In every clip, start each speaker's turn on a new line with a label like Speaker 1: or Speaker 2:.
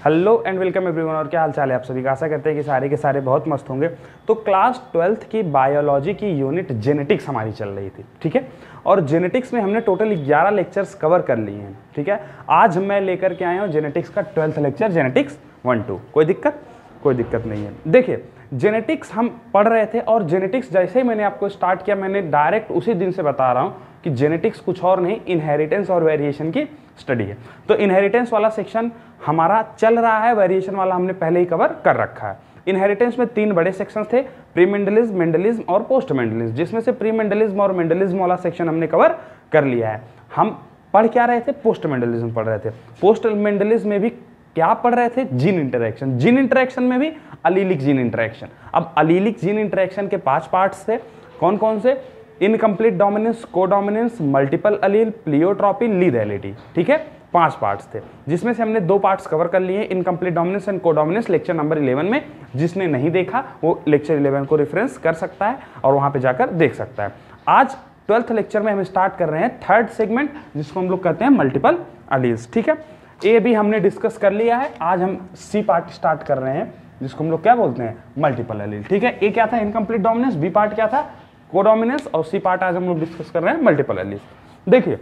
Speaker 1: Hello and welcome everyone. और क्या हाल चाल है आप सभी का। आशा करते हैं कि सारे के सारे बहुत मस्त होंगे। तो क्लास 12th की बायोलॉजी की यूनिट जेनेटिक्स हमारी चल रही थी, ठीक है। और जेनेटिक्स में हमने टोटल 11 लेक्चर्स कवर कर लिए हैं, ठीक है। आज मैं लेकर के आया हूँ जेनेटिक्स का 12th लेक्चर, जेनेटिक्स 1-2। कोई दिक्कत नहीं है। देखिए, जेनेटिक्स हम पढ़ रहे थे और जेनेटिक्स जैसे ही मैंने आपको स्टार्ट किया, मैंने डायरेक्ट उसी दिन से बता रहा हूँ कि जेनेटिक्स कुछ और नहीं, इनहेरिटेंस और वेरिएशन की स्टडी है। तो इनहेरिटेंस वाला सेक्शन हमारा चल रहा है, वेरिएशन वाला हमने पहले ही कवर कर रखा है। इनहेरिटेंस में 3 बड़े सेक्शंस थे, प्री मेंडलिज्म, मेंडलिज्म और पोस्ट मेंडलिज्म, जिसमें से प्री मेंडलिज्म और मेंडलिज्म वाला सेक्शन हमने कवर कर लिया है। हम पढ़ क्या रहे थे? पोस्ट मेंडलिज्म पढ़ रहे थे। पोस्ट मेंडलिज्म में भी क्या पढ़ रहे थे? Gene interaction. जीन इंटरेक्शन में भी अलीलिक जीन इंटरेक्शन। अब अलीलिक जीन इंटरेक्शन के 5 पार्ट्स थे। कौन कौन से? Incomplete dominance, codominance, multiple allele, pleiotropy, lethality, ठीक है। 5 पार्ट्स थे, जिसमें से हमने 2 पार्ट्स कवर कर लिए, incomplete dominance and codominance, lecture number 11 में। जिसने नहीं देखा वो लेक्चर 11 को रेफरेंस कर सकता है और वहां पे जाकर देख सकता है। आज 12th लेक्चर में हम स्टार्ट कर रहे हैं 3rd सेगमेंट, जिसको हम लोग कहते हैं मल्टीपल अलील्स, ठीक है। ए भी हमने डिस्कस कर लिया है। आज हम सी पार्ट स्टार्ट कर रहे हैं, जिसको हम लोग क्या बोलते हैं? मल्टीपल अलील, ठीक है। ए क्या था? Incomplete dominance. बी पार्ट क्या था? कोडोमिनेंस। और सी पार्ट आज हम लोग डिस्कस कर रहे हैं मल्टीपल अलील। देखिए,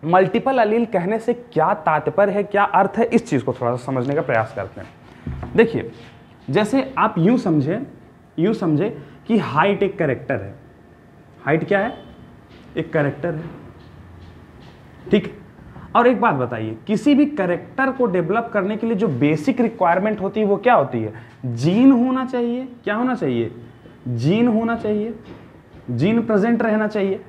Speaker 1: मल्टीपल अलील कहने से क्या तात्पर्य है, क्या अर्थ है, इस चीज को थोड़ा सा समझने का प्रयास करते हैं। देखिए, जैसे आप यूं समझे कि हाइट एक कैरेक्टर है। हाइट क्या है? एक कैरेक्टर है, ठीक। और एक बात बताइए, किसी भी कैरेक्टर को डेवलप करने के लिए जो बेसिक रिक्वायरमेंट होती है वो क्या होती है? जीन होना चाहिए। क्या होना चाहिए? जीन होना चाहिए। जीन प्रेजेंट रहना चाहिए।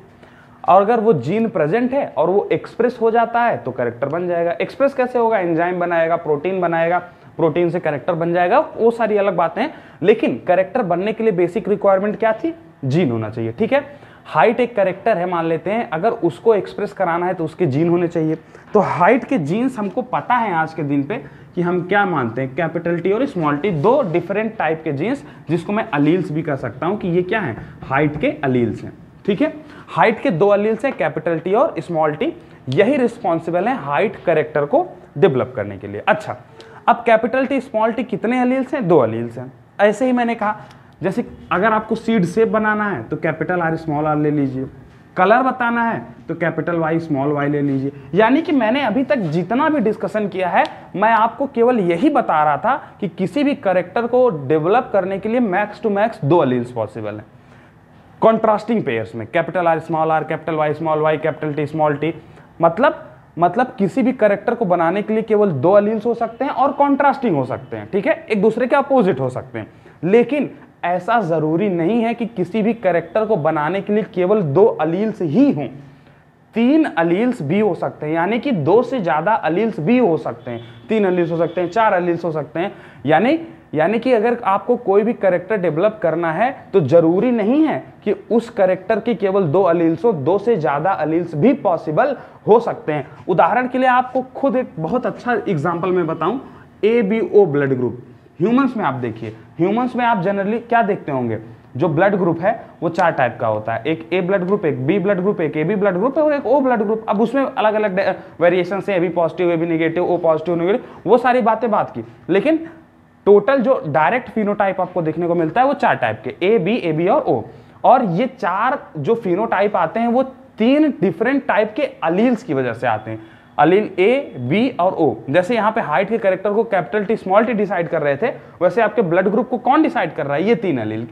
Speaker 1: और अगर वो जीन प्रेजेंट है और वो एक्सप्रेस हो जाता है तो कैरेक्टर बन जाएगा। एक्सप्रेस कैसे होगा? एंजाइम बनाएगा, प्रोटीन बनाएगा, प्रोटीन से कैरेक्टर बन जाएगा, वो सारी अलग बातें हैं। लेकिन कैरेक्टर बनने के लिए बेसिक रिक्वायरमेंट क्या थी? जीन होना चाहिए, ठीक है। हाइट एक कैरेक्टर है, मान लेते हैं, अगर उसको एक्सप्रेस कराना है तो उसके जीन होने चाहिए। तो हाइट के जीन्स हमको पता है आज के दिन पे कि हम क्या मानते हैं, कैपिटल टी और स्मॉल टी, 2 डिफरेंट टाइप के जीन्स, जिसको मैं अलील्स भी कह सकता हूं कि ये क्या है? हाइट के अलील्स हैं, ठीक है। हाइट के 2 अलील्स हैं, कैपिटल टी और स्मॉल टी। यही रिस्पॉन्सिबल है हाइट कैरेक्टर को डेवलप करने के लिए। अच्छा, अब कैपिटल टी स्मॉल टी कितने अलील्स हैं? 2 अलील्स हैं। ऐसे ही मैंने कहा, जैसे अगर आपको सीड शेप बनाना है तो कैपिटल आर स्मॉल आर ले लीजिए, कलर बताना है तो कैपिटल वाई स्मॉल वाई ले लीजिए। यानी कि मैंने अभी तक जितना भी डिस्कशन किया है, मैं आपको केवल यही बता रहा था कि किसी भी कैरेक्टर को डेवलप करने के लिए max to max 2 alleles possible है, कॉन्ट्रास्टिंग पेयर्स में, capital R small R, capital Y small Y, capital T small T. मतलब किसी भी कैरेक्टर को बनाने के लिए केवल 2 अलील्स हो सकते हैं और कॉन्ट्रास्टिंग हो सकते हैं, ठीक है, एक दूसरे के अपोजिट हो सकते हैं। लेकिन ऐसा जरूरी नहीं है कि किसी भी कैरेक्टर को बनाने के लिए केवल 2 अलील्स ही हों, 3 अलील्स भी हो सकते हैं, यानी कि 2 से ज्यादा अलील्स भी हो सकते हैं। 3 अलील्स हो सकते हैं, 4 अलील्स हो सकते हैं। यानी कि अगर आपको कोई भी कैरेक्टर डेवलप करना है तो जरूरी नहीं है कि उस कैरेक्टर की केवल 2 अलील्स हो, 2 से ज्यादा अलील्स भी पॉसिबल हो सकते हैं। उदाहरण के लिए आपको खुद एक बहुत अच्छा एग्जांपल मैं बताऊं, ABO ब्लड ग्रुप। ह्यूमंस में आप देखिए, ह्यूमंस में आप जनरली क्या देखते होंगे? जो ब्लड ग्रुप है वो 4 टाइप का होता है, एक A ब्लड ग्रुप, एक B ब्लड ग्रुप, एक AB ब्लड ग्रुप और एक O ब्लड ग्रुप। अब उसमें अलग अलग वेरिएशन है, AB positive, AB negative, O positive, negative, वो सारी बातें बात की। लेकिन टोटल जो डायरेक्ट फिनोटाइप आपको देखने को मिलता है वो 4 टाइप के, AB, AB और O। और ये 4 जो फिनोटाइप आते हैं वो 3 डिफरेंट टाइप के अलील्स की वजह से आते हैं, अलील A, B और O। जैसे यहाँ पे हाइट के कैरेक्टर को capital T small T decide कर रहे थे, वैसे आपके ब्लड ग्रुप को कौन डिसाइड कर रहा है? ये 3 अलील,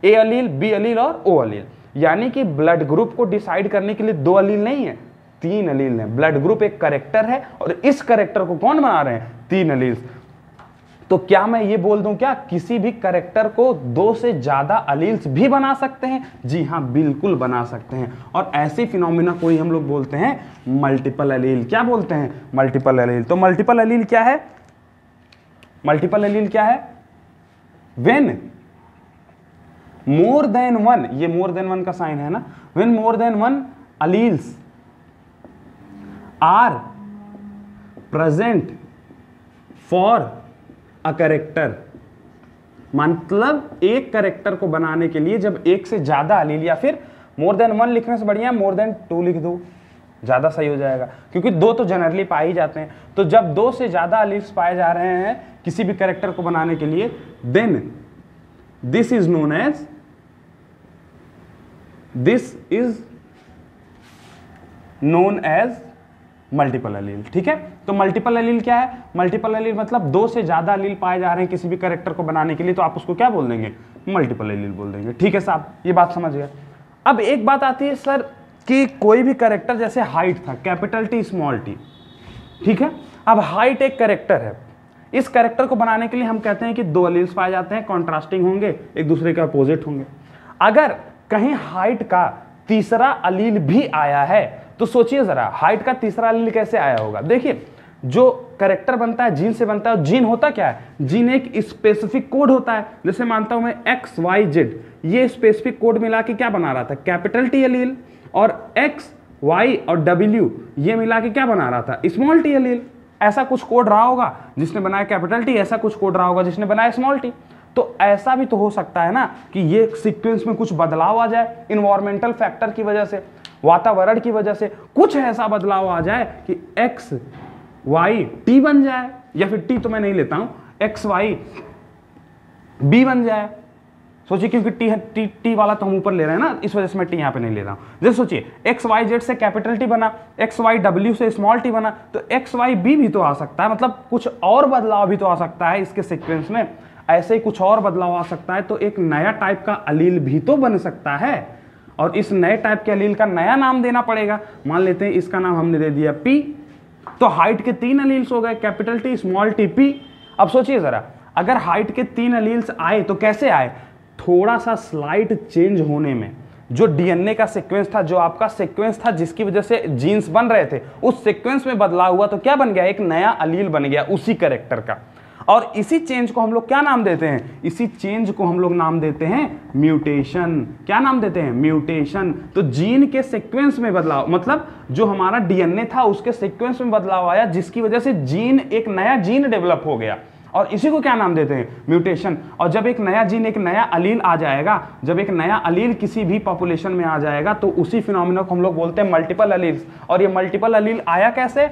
Speaker 1: A अलील, B अलील और O अलील। यानी कि ब्लड ग्रुप को डिसाइड करने के लिए 2 अलील नहीं है, 3 अलील है। ब्लड ग्रुप एक कैरेक्टर है और इस कैरेक्टर को कौन बना रहे हैं? 3 अलील। तो क्या मैं ये बोल दूं क्या किसी भी कैरेक्टर को 2 से ज्यादा अलील्स भी बना सकते हैं? जी हाँ, बिल्कुल बना सकते हैं। और ऐसे फिनोमिना को ही हम लोग बोलते हैं मल्टीपल अलील। क्या बोलते हैं? मल्टीपल अलील। तो मल्टीपल अलील क्या है? मल्टीपल अलील क्या है? व्हेन मोर देन 1, ये मोर देन 1 का साइन है ना, when more than 1 alleles are present for a character. मतलब एक कैरेक्टर को बनाने के लिए जब 1 से ज्यादा अलील, या फिर मोर देन 1 लिखने से बढ़िया मोर देन 2 लिख दो, ज़्यादा सही हो जाएगा, क्योंकि 2 तो जनरली पाए ही जाते हैं। तो जब 2 से ज़्यादा अलील्स पाए जा रहे हैं किसी भी कैरेक्टर को बनाने के लिए, then this is known as multiple allele. ठीक है, तो मल्टीपल अलील क्या है? मल्टीपल अलील मतलब 2 से ज्यादा अलील पाए जा रहे हैं किसी भी कैरेक्टर को बनाने के लिए, तो आप उसको क्या बोल देंगे? मल्टीपल अलील बोल देंगे। ठीक है साहब, ये बात समझ गए। अब एक बात आती है सर कि कोई भी कैरेक्टर, जैसे हाइट था, कैपिटल टी स्मॉल टी, ठीक है। अब हाइट एक कैरेक्टर है, इस कैरेक्टर को बनाने के लिए हम कहते हैं कि 2 अलील्स पाए जाते हैं, कॉन्ट्रास्टिंग होंगे, एक दूसरे के अपोजिट होंगे। अगर कहीं हाइट का तीसरा अलील भी आया है तो सोचिए जरा, हाइट का तीसरा अलील कैसे आया होगा? देखिए, जो कैरेक्टर बनता है जीन से बनता है, जीन होता क्या है? जीन एक स्पेसिफिक कोड होता है। जैसे मानता हूं मैं एक्स वाई जेड, ये स्पेसिफिक कोड मिला के क्या बना रहा था? Capital T allele. और एक्स वाई और डब्ल्यू ये मिला के क्या बना रहा था? Small T allele. ऐसा कुछ कोड रहा होगा जिसने बनाया कैपिटल टी, ऐसा कुछ कोड रहा होगा जिसने बनाया स्मॉल टी। तो ऐसा भी तो हो सकता है ना कि ये सीक्वेंस में कुछ बदलाव आ जाए, इन्वायरमेंटल फैक्टर की वजह से, वातावरण की वजह से कुछ ऐसा बदलाव आ जाए कि एक्स वाई टी बन जाए, या फिर टी तो मैं नहीं लेता हूं, एक्स वाई बी बन जाए। सोचिए, क्योंकि टी वाला तो हम ऊपर ले रहे हैं ना, इस वजह से मैं टी यहां पे नहीं ले रहा हूं। जैसे सोचिए, एक्स वाई जेड से कैपिटल टी बना, एक्स वाई डब्ल्यू से स्मॉल टी बना, तो एक्स वाई बी भी तो आ सकता है, मतलब कुछ और बदलाव भी तो आ सकता है इसके सीक्वेंस में। ऐसे ही कुछ और बदलाव आ सकता है, तो एक नया टाइप का अलील भी तो बन सकता है, और इस नए टाइप के अलील का नया नाम देना पड़ेगा। मान लेते हैं इसका नाम हमने दे दिया पी, तो हाइट के 3 अलील्स हो गए, capital T small T P. अब सोचिए जरा, अगर हाइट के 3 अलील्स आए तो कैसे आए? थोड़ा सा स्लाइट चेंज होने में, जो डीएनए का सीक्वेंस था, जो आपका सीक्वेंस था जिसकी वजह से जीन्स बन रहे थे, उस सीक्वेंस में बदलाव हुआ तो क्या बन गया? एक नया अलील बन गया उसी कैरेक्टर का। और इसी चेंज को हम लोग क्या नाम देते हैं? इसी चेंज को हम लोग नाम देते हैं म्यूटेशन। क्या नाम देते हैं? म्यूटेशन। तो जीन के सीक्वेंस में बदलाव, मतलब जो हमारा डीएनए था उसके सीक्वेंस में बदलाव आया, जिसकी वजह से जीन, एक नया जीन डेवलप हो गया, और इसी को क्या नाम देते हैं? म्यूटेशन। और जब एक नया जीन, एक नया अलील आ जाएगा, जब एक नया अलील किसी भी पॉपुलेशन में आ जाएगा, तो उसी फिनोमिना को हम लोग बोलते हैं मल्टीपल अलील्स। और ये मल्टीपल अलील आया कैसे?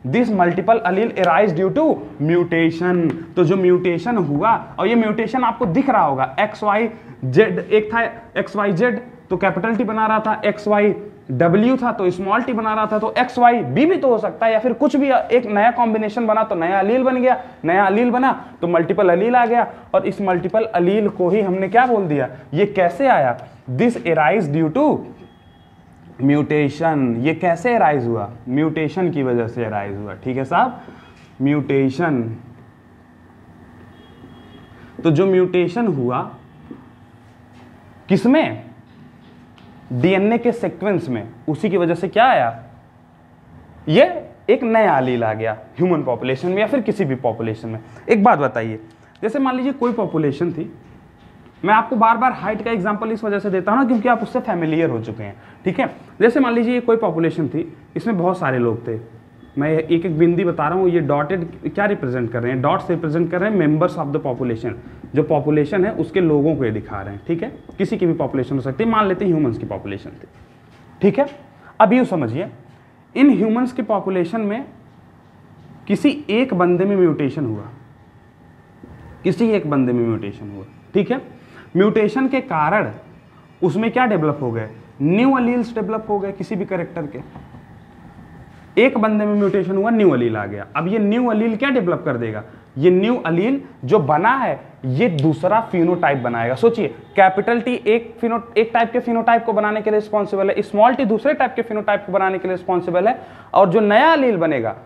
Speaker 1: This multiple allele arise due to mutation. तो जो म्यूटेशन हुआ, और ये म्यूटेशन आपको दिख रहा होगा, एक्स वाई जेड, एक था एक्स वाई जेड तो कैपिटल टी बना रहा था, एक्स वाई डब्ल्यू था तो स्मॉल टी बना रहा था, तो एक्स वाई बी भी तो हो सकता है, या फिर कुछ भी एक नया कॉम्बिनेशन बना तो नया अलील बन गया, नया अलील बना तो मल्टीपल अलील आ गया। और इस मल्टीपल अलील को ही हमने क्या बोल दिया? ये कैसे आया? This arise due to mutation. ये कैसे अराइज हुआ? म्यूटेशन की वजह से अराइज हुआ। ठीक है साहब, म्यूटेशन। तो जो म्यूटेशन हुआ किसमें? डीएनए के सीक्वेंस में, उसी की वजह से क्या आया? ये एक नया अलील आ गया ह्यूमन पॉपुलेशन में या फिर किसी भी पॉपुलेशन में। एक बात बताइए, जैसे मान लीजिए कोई पॉपुलेशन थी, मैं आपको बार बार हाइट का एग्जांपल इस वजह से देता हूं ना क्योंकि आप उससे फैमिलियर हो चुके हैं। ठीक है, जैसे मान लीजिए कोई पॉपुलेशन थी, इसमें बहुत सारे लोग थे, मैं एक एक बिंदी बता रहा हूँ। ये डॉटेड क्या रिप्रेजेंट कर रहे हैं? डॉट्स रिप्रेजेंट कर रहे हैं मेंबर्स ऑफ द पॉपुलेशन। जो पॉपुलेशन है उसके लोगों को ये दिखा रहे हैं। ठीक है, किसी की भी पॉपुलेशन हो सकती है, मान लेते हैं ह्यूमंस की पॉपुलेशन थी। ठीक है, अब यूँ समझिए, इन ह्यूमंस की पॉपुलेशन में किसी एक बंदे में म्यूटेशन हुआ, किसी एक बंदे में म्यूटेशन हुआ। ठीक है, म्यूटेशन के कारण उसमें क्या डेवलप हो गए? न्यू अलील्स डेवलप हो गए किसी भी कैरेक्टर के। एक बंदे में म्यूटेशन हुआ, न्यू अलील आ गया। अब ये न्यू अलील क्या डेवलप कर देगा? ये न्यू अलील जो बना है ये दूसरा फिनोटाइप बनाएगा। सोचिए, कैपिटल टी एक टाइप के फिनोटाइप को बनाने के लिए रिस्पॉन्सिबल है, स्मॉल टी दूसरे टाइप के फिनोटाइप को बनाने के लिए रिस्पॉन्सिबल है, और जो नया अलील बनेगा,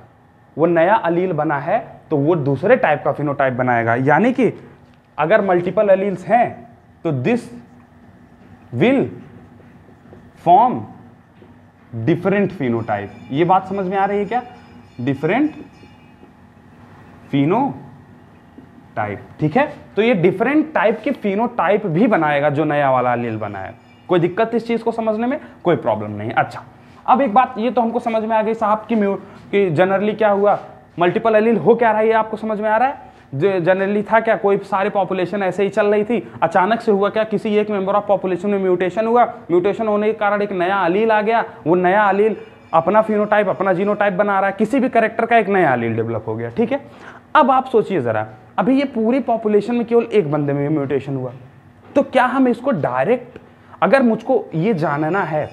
Speaker 1: वो नया अलील बना है तो वो दूसरे टाइप का फिनोटाइप बनाएगा। यानी कि अगर मल्टीपल अलील्स हैं तो this will form different phenotype. ये बात समझ में आ रही है क्या? Different phenotype. ठीक है, तो ये डिफरेंट टाइप के फिनोटाइप भी बनाएगा जो नया वाला अलील बना है। कोई दिक्कत इस चीज को समझने में? कोई प्रॉब्लम नहीं। अच्छा, अब एक बात ये तो हमको समझ में आ गई साहब कि जनरली क्या हुआ, मल्टीपल अलील हो क्या रहा है, ये आपको समझ में आ रहा है। जनरली था क्या, कोई सारी पॉपुलेशन ऐसे ही चल रही थी, अचानक से हुआ क्या, किसी एक मेंबर ऑफ पॉपुलेशन में म्यूटेशन हुआ, म्यूटेशन होने के कारण एक नया अलील आ गया, वो नया अलील अपना फिनोटाइप, अपना जीनोटाइप बना रहा है, किसी भी कैरेक्टर का एक नया एलील डेवलप हो गया, ठीक है। अब आप सोचिए जरा, अभी ये पूरी पॉपुलेशन में केवल एक बंदे में म्यूटेशन हुआ, तो क्या हम इसको डायरेक्ट, अगर मुझको ये जानना है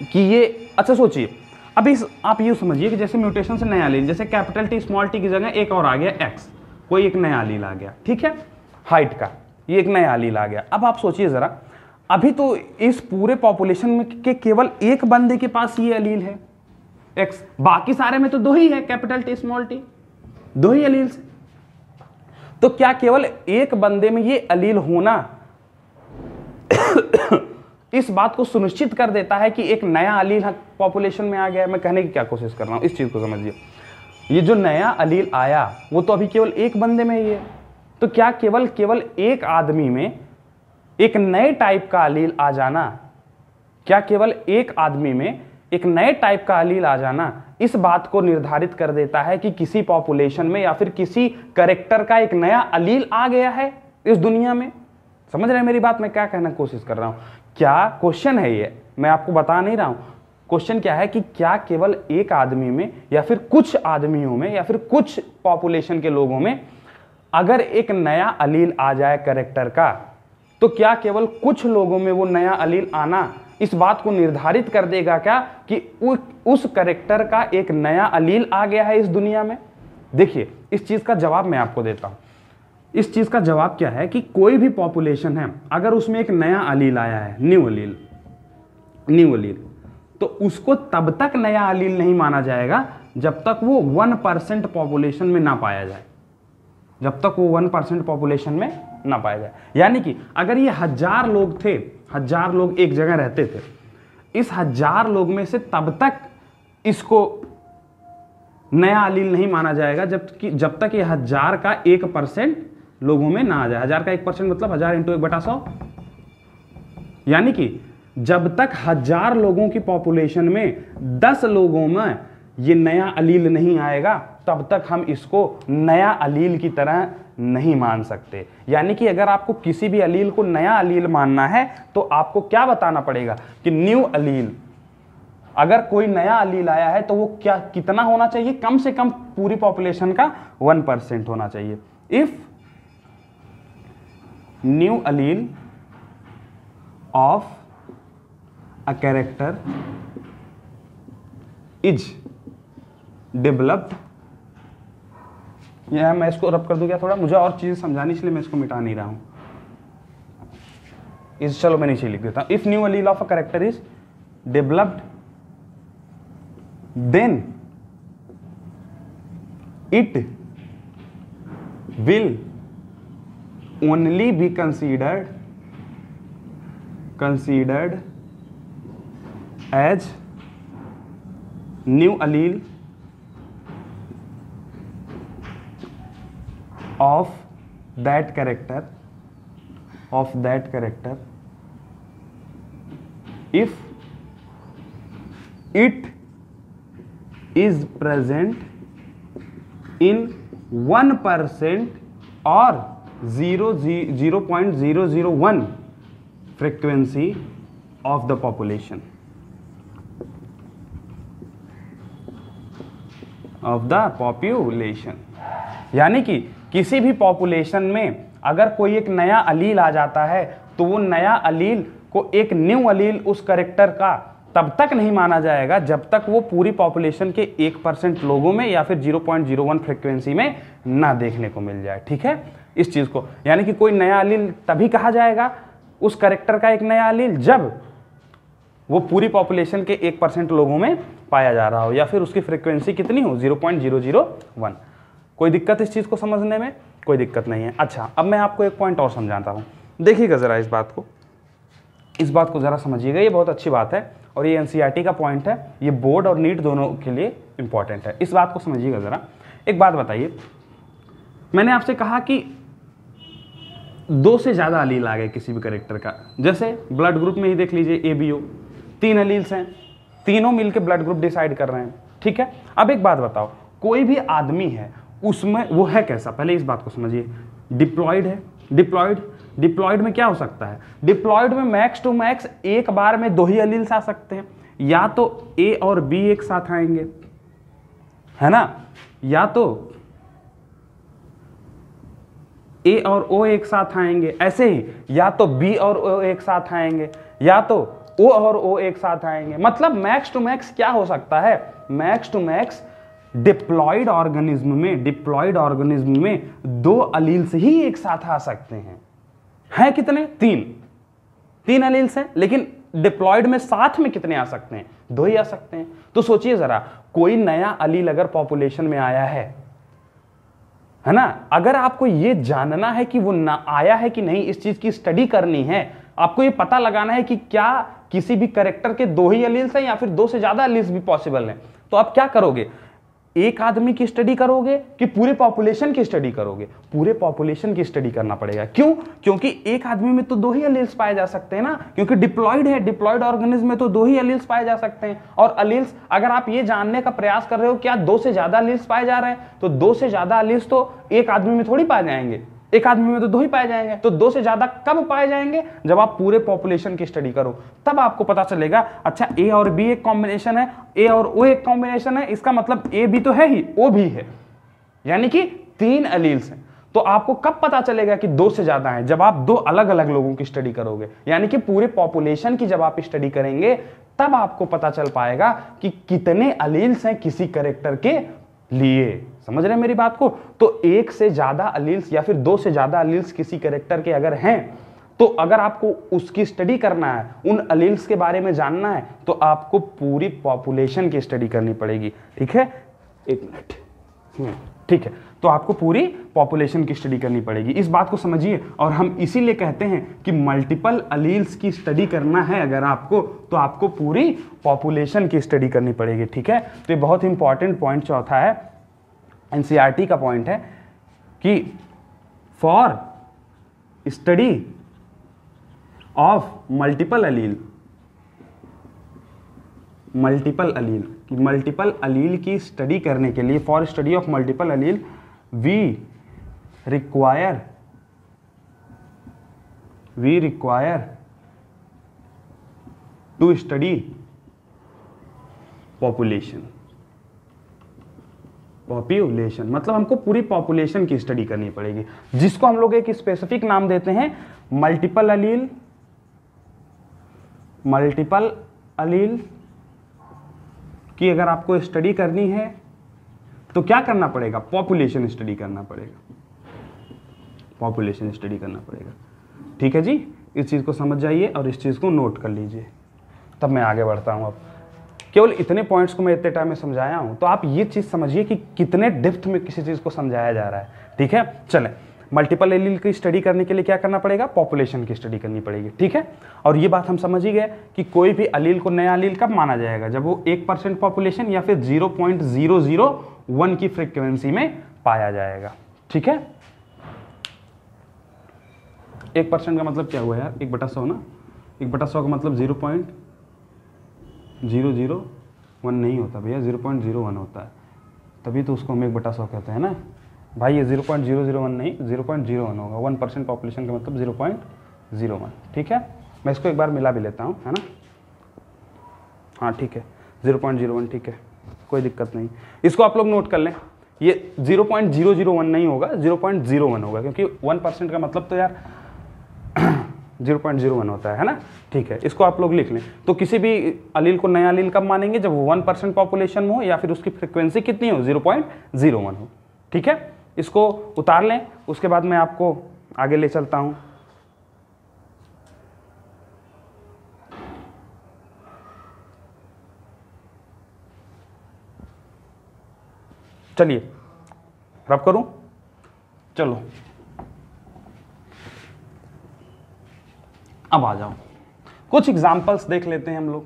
Speaker 1: कि ये, अच्छा सोचिए अभी आप ये समझिए कि जैसे म्यूटेशन से नया एलील, जैसे कैपिटल टी स्मॉल टी की जगह एक और आ गया एक्स, कोई एक नया एलील आ गया, ठीक है, हाइट का ये एक नया एलील आ गया। अब आप सोचिए जरा, अभी तो इस पूरे पॉपुलेशन में के केवल एक बंदे के पास ये एलील है एक्स, बाकी सारे में तो दो ही है, कैपिटल टी स्मॉल टी, दो ही एलील्स। तो क्या केवल एक बंदे में ये एलील होना इस बात को सुनिश्चित कर देता है कि एक नया एलील पॉपुलेशन में आ गया है? मैं कहने की क्या कोशिश कर रहा हूं, इस चीज को समझिए। ये जो नया एलील आया वो तो अभी केवल एक बंदे में ही है, तो क्या केवल एक आदमी में एक नए टाइप का एलील आ जाना, क्या केवल एक आदमी में एक नए टाइप का एलील आ जाना इस बात को निर्धारित कर देता है कि किसी पॉपुलेशन में या फिर किसी कैरेक्टर का एक नया एलील आ गया है इस दुनिया में? समझ रहे हैं मेरी बात, मैं क्या कहना कोशिश कर रहा हूं? क्या क्वेश्चन है ये, मैं आपको बता नहीं रहा हूं। क्वेश्चन क्या है कि क्या केवल एक आदमी में या फिर कुछ आदमियों में या फिर कुछ पॉपुलेशन के लोगों में अगर एक नया एलील आ जाए कैरेक्टर का, तो क्या केवल कुछ लोगों में वो नया एलील आना इस बात को निर्धारित कर देगा क्या कि उस कैरेक्टर का एक नया एलील आ गया है इस दुनिया में? देखिए, इस चीज का जवाब मैं आपको देता हूं। इस चीज का जवाब क्या है कि कोई भी पॉपुलेशन है, अगर उसमें एक नया एलील आया है, न्यू एलील, तो उसको तब तक नया एलील नहीं माना जाएगा जब तक वो 1% पॉपुलेशन में ना पाया जाए, जब तक वो 1% पॉपुलेशन में ना पाया जाए। यानी कि अगर ये 1000 लोग थे, 1000 लोग एक जगह रहते थे, इस 1000 लोग में से तब तक इसको नया एलील नहीं माना जाएगा जब तक ये 1000 का 1% लोगों में ना आ जाए। 1000 का 1% मतलब 1000 × 1/100, यानी कि जब तक 1000 लोगों की पॉपुलेशन में 10 लोगों में ये नया एलील नहीं आएगा, तब तक हम इसको नया एलील की तरह नहीं मान सकते। यानी कि अगर आपको किसी भी एलील को नया एलील मानना है तो आपको क्या बताना पड़ेगा कि न्यू एलील, अगर कोई नया एलील आया है तो वो क्या कितना होना चाहिए? कम से कम पूरी पॉपुलेशन का 1% होना चाहिए। If new allele of a character is developed, यह मैं इसको रब कर दूं क्या थोड़ा, मुझे और चीजें समझानी इसलिए मैं इसको मिटा नहीं रहा हूं। चलो मैं नीचे लिख देता हूं। If new allele of a character is developed, then it will only be considered as new allele of that character if it is present in 1% or 0.001 frequency of the population यानी कि किसी भी पॉपुलेशन में अगर कोई एक नया allele आ जाता है तो वो नया एलील को एक न्यू एलील उस कैरेक्टर का तब तक नहीं माना जाएगा जब तक वो पूरी पॉपुलेशन के 1% लोगों में या फिर 0.01 फ्रीक्वेंसी में ना देखने को मिल जाए। ठीक है, इस चीज को, यानी कि कोई नया एलील तभी कहा जाएगा उस कैरेक्टर का एक नया एलील जब वो पूरी पॉपुलेशन के 1% लोगों में पाया जा रहा हो या फिर उसकी फ्रीक्वेंसी कितनी हो, 0.001। कोई दिक्कत इस चीज को समझने में? कोई दिक्कत नहीं है। अच्छा, अब मैं आपको एक पॉइंट और समझाता हूं, देखिएगा जरा इस बात को जरा समझिएगा, ये बहुत अच्छी बात है और ये एनसीईआरटी का पॉइंट है, ये बोर्ड और नीट दोनों के लिए इंपॉर्टेंट है। इस बात को समझिएगा जरा। एक बात बताइए, मैंने आपसे कहा कि 2 से ज्यादा एलील आ गए किसी भी कैरेक्टर का, जैसे ब्लड ग्रुप में ही देख लीजिए ABO, 3 एलील्स हैं, तीनों मिलकर ब्लड ग्रुप डिसाइड कर रहे हैं। ठीक है, अब एक बात बताओ, कोई भी आदमी है उसमें वो है कैसा, पहले इस बात को समझिए। डिप्लॉयड है, डिप्लॉयड में क्या हो सकता है? डिप्लॉयड में मैक्स टू मैक्स एक बार में 2 ही एलील्स आ सकते हैं, या तो ए और बी एक साथ आएंगे, है ना, या तो ए और ओ एक साथ आएंगे, ऐसे ही या तो बी और ओ एक साथ आएंगे, या तो ओ और ओ एक साथ आएंगे। मतलब मैक्स टू मैक्स क्या हो सकता है, max to max diploid organism में 2 अलील्स ही एक साथ आ सकते हैं कितने, 3 अलील्स हैं, लेकिन डिप्लॉयड में साथ में कितने आ सकते हैं, 2 ही आ सकते हैं। तो सोचिए जरा, कोई नया अलील अगर पॉपुलेशन में आया है ना, अगर आपको ये जानना है कि वो ना आया है कि नहीं, इस चीज की स्टडी करनी है, आपको ये पता लगाना है कि क्या किसी भी कैरेक्टर के 2 ही अलील्स हैं या फिर 2 से ज्यादा अलील्स भी पॉसिबल हैं, तो आप क्या करोगे, एक आदमी की स्टडी करोगे कि पूरे पॉपुलेशन की स्टडी करोगे, पूरे पॉपुलेशन की स्टडी करना पड़ेगा। क्यों, क्योंकि एक आदमी में तो 2 ही अलील्स पाए जा सकते हैं ना, क्योंकि डिप्लॉयड है, डिप्लॉयड ऑर्गेनिज्म में तो 2 ही अलील्स पाए जा सकते हैं। और अलील्स अगर आप ये जानने का प्रयास कर रहे हो क्या 2 से ज्यादा अलील्स पाए जा रहे हैं, तो 2 से ज्यादा अलील्स तो एक आदमी में थोड़ी पाए जाएंगे, एक आदमी में तो 2 ही पाए जाएंगे। तो 2 से ज्यादा कब पाए जाएंगे, जब आप पूरे पॉपुलेशन की स्टडी करो, तब आपको पता चलेगा अच्छा ए और बी एक कॉम्बिनेशन है, ए और ओ एक कॉम्बिनेशन है, इसका मतलब ए भी तो है ही, ओ भी है, यानी कि 3 अलील्स हैं। तो आपको कब पता चलेगा कि 2 से ज्यादा हैं, जब आप 2 अलग अलग लोगों की स्टडी करोगे, यानी कि पूरे पॉपुलेशन की जब आप स्टडी करेंगे तब आपको पता चल पाएगा कि कितने अलील्स हैं किसी कैरेक्टर के लिए। समझ रहे हैं मेरी बात को? तो 1 से ज्यादा अलील्स या फिर 2 से ज्यादा अलील्स किसी कैरेक्टर के अगर हैं, तो अगर आपको उसकी स्टडी करना है, उन अलील्स के बारे में जानना है, तो आपको पूरी पॉपुलेशन की स्टडी करनी पड़ेगी। ठीक है, 1 मिनट, ठीक है, तो आपको पूरी पॉपुलेशन की स्टडी करनी पड़ेगी, इस बात को समझिए। और हम इसीलिए कहते हैं कि मल्टीपल अलील्स की स्टडी करना है अगर आपको, तो आपको पूरी पॉपुलेशन की स्टडी करनी पड़ेगी। ठीक है, तो ये बहुत इंपॉर्टेंट पॉइंट चौथा है, एनसीईआरटी का पॉइंट है कि for study of multiple allele की स्टडी करने के लिए, for study of multiple allele we require to study population, मतलब हमको पूरी पॉपुलेशन की स्टडी करनी पड़ेगी, जिसको हम लोग एक स्पेसिफिक नाम देते हैं मल्टीपल अलील की अगर आपको स्टडी करनी है तो क्या करना पड़ेगा, पॉपुलेशन स्टडी करना पड़ेगा। ठीक है जी, इस चीज को समझ जाइए और इस चीज को नोट कर लीजिए, तब मैं आगे बढ़ता हूं। अब केवल इतने पॉइंट्स को मैं इतने टाइम में समझाया हूं, तो आप ये चीज समझिए कि कितने डेप्थ में किसी चीज को समझाया जा रहा है। ठीक है, चलें, मल्टीपल एलील की स्टडी करने के लिए क्या करना पड़ेगा, पॉपुलेशन की स्टडी करनी पड़ेगी। ठीक है, और ये बात हम समझ ही गए कि कोई भी अलील को नया अलील कब माना जाएगा, जब वो 1% पॉपुलेशन या फिर 0.001 की फ्रीक्वेंसी में पाया जाएगा। ठीक है, 1% का मतलब क्या हुआ यार, 1/100 ना, 1/100 का मतलब 0.001 नहीं होता भैया, 0.01 होता है, तभी तो उसको हम 1/100 कहते हैं ना भाई। ये 0.001 नहीं, 0.01 होगा, 1% पॉपुलेशन का मतलब 0.01। ठीक है, मैं इसको एक बार मिला भी लेता हूँ, है ना, हाँ ठीक है, 0.01, ठीक है, कोई दिक्कत नहीं, इसको आप लोग नोट कर लें। ये 0.001 नहीं होगा, 0.01 होगा, क्योंकि 1% का मतलब तो यार 0.01 होता है ना। ठीक है, इसको आप लोग लिख लें। तो किसी भी अलील को नया अलील कब मानेंगे, जब वो 1% पॉपुलेशन में हो या फिर उसकी फ्रिक्वेंसी कितनी हो, 0.01 हो। ठीक है, इसको उतार लें, उसके बाद मैं आपको आगे ले चलता हूं। चलिए रब करूं, चलो अब आ जाओ, कुछ एग्जांपल्स देख लेते हैं हम लोग,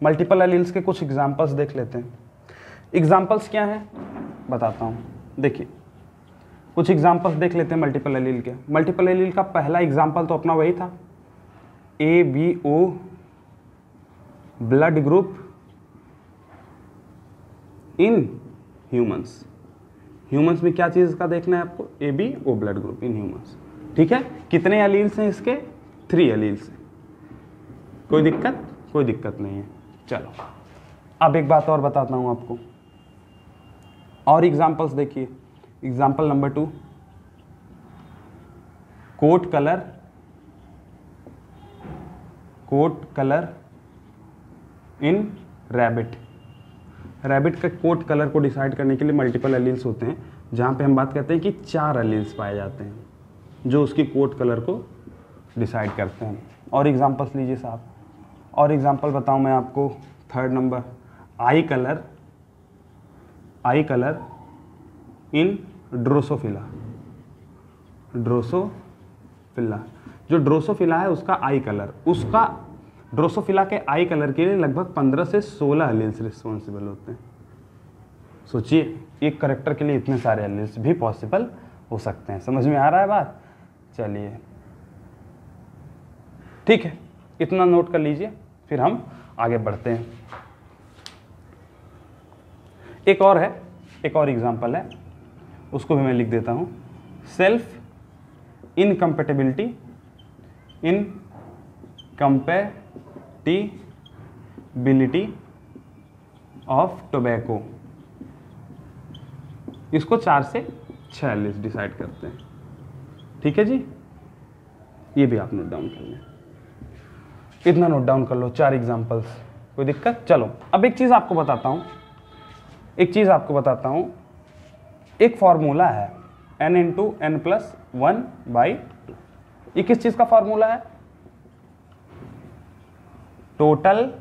Speaker 1: मल्टीपल एलील्स के कुछ एग्जांपल्स देख लेते हैं। एग्जांपल्स क्या हैं बताता हूं, देखिए कुछ एग्जांपल्स देख लेते हैं मल्टीपल एलील के। मल्टीपल एलील का पहला एग्जांपल तो अपना वही था, ABO blood group in humans. Humans में क्या चीज का देखना है आपको, ABO blood group in humans. ठीक है, कितने एलील्स हैं इसके, 3 एलील्स हैं, कोई दिक्कत नहीं है। चलो अब एक बात और बताता हूँ आपको, और एग्जांपल्स देखिए। Example number 2, coat colour in rabbit. Rabbit का कोट कलर को डिसाइड करने के लिए मल्टीपल एलील्स होते हैं, जहाँ पे हम बात करते हैं कि 4 एलील्स पाए जाते हैं जो उसकी कोट कलर को डिसाइड करते हैं। और एग्जांपल्स लीजिए साहब, और एग्जांपल बताऊं मैं आपको। 3rd नंबर, आई कलर इन ड्रोसोफिला। जो ड्रोसोफिला है उसका आई कलर, उसका ड्रोसोफिला के आई कलर के लिए लगभग 15 से 16 एलील्स रिस्पॉन्सिबल होते हैं। सोचिए एक करेक्टर के लिए इतने सारे एलील्स भी पॉसिबल हो सकते हैं। समझ में आ रहा है बात? चलिए ठीक है, इतना नोट कर लीजिए, फिर हम आगे बढ़ते हैं। एक और एग्जांपल है, उसको भी मैं लिख देता हूं। Self incompatibility of tobacco. इसको 4 से 6 एलील्स डिसाइड करते हैं। ठीक है जी, ये भी आप नोट डाउन कर लें, इतना नोट डाउन कर लो, 4 एग्जांपल्स। कोई दिक्कत? चलो अब एक चीज़ आपको बताता हूँ, एक फॉर्मूला है n × n+1/2। ये किस चीज़ का फॉर्मूला है? Total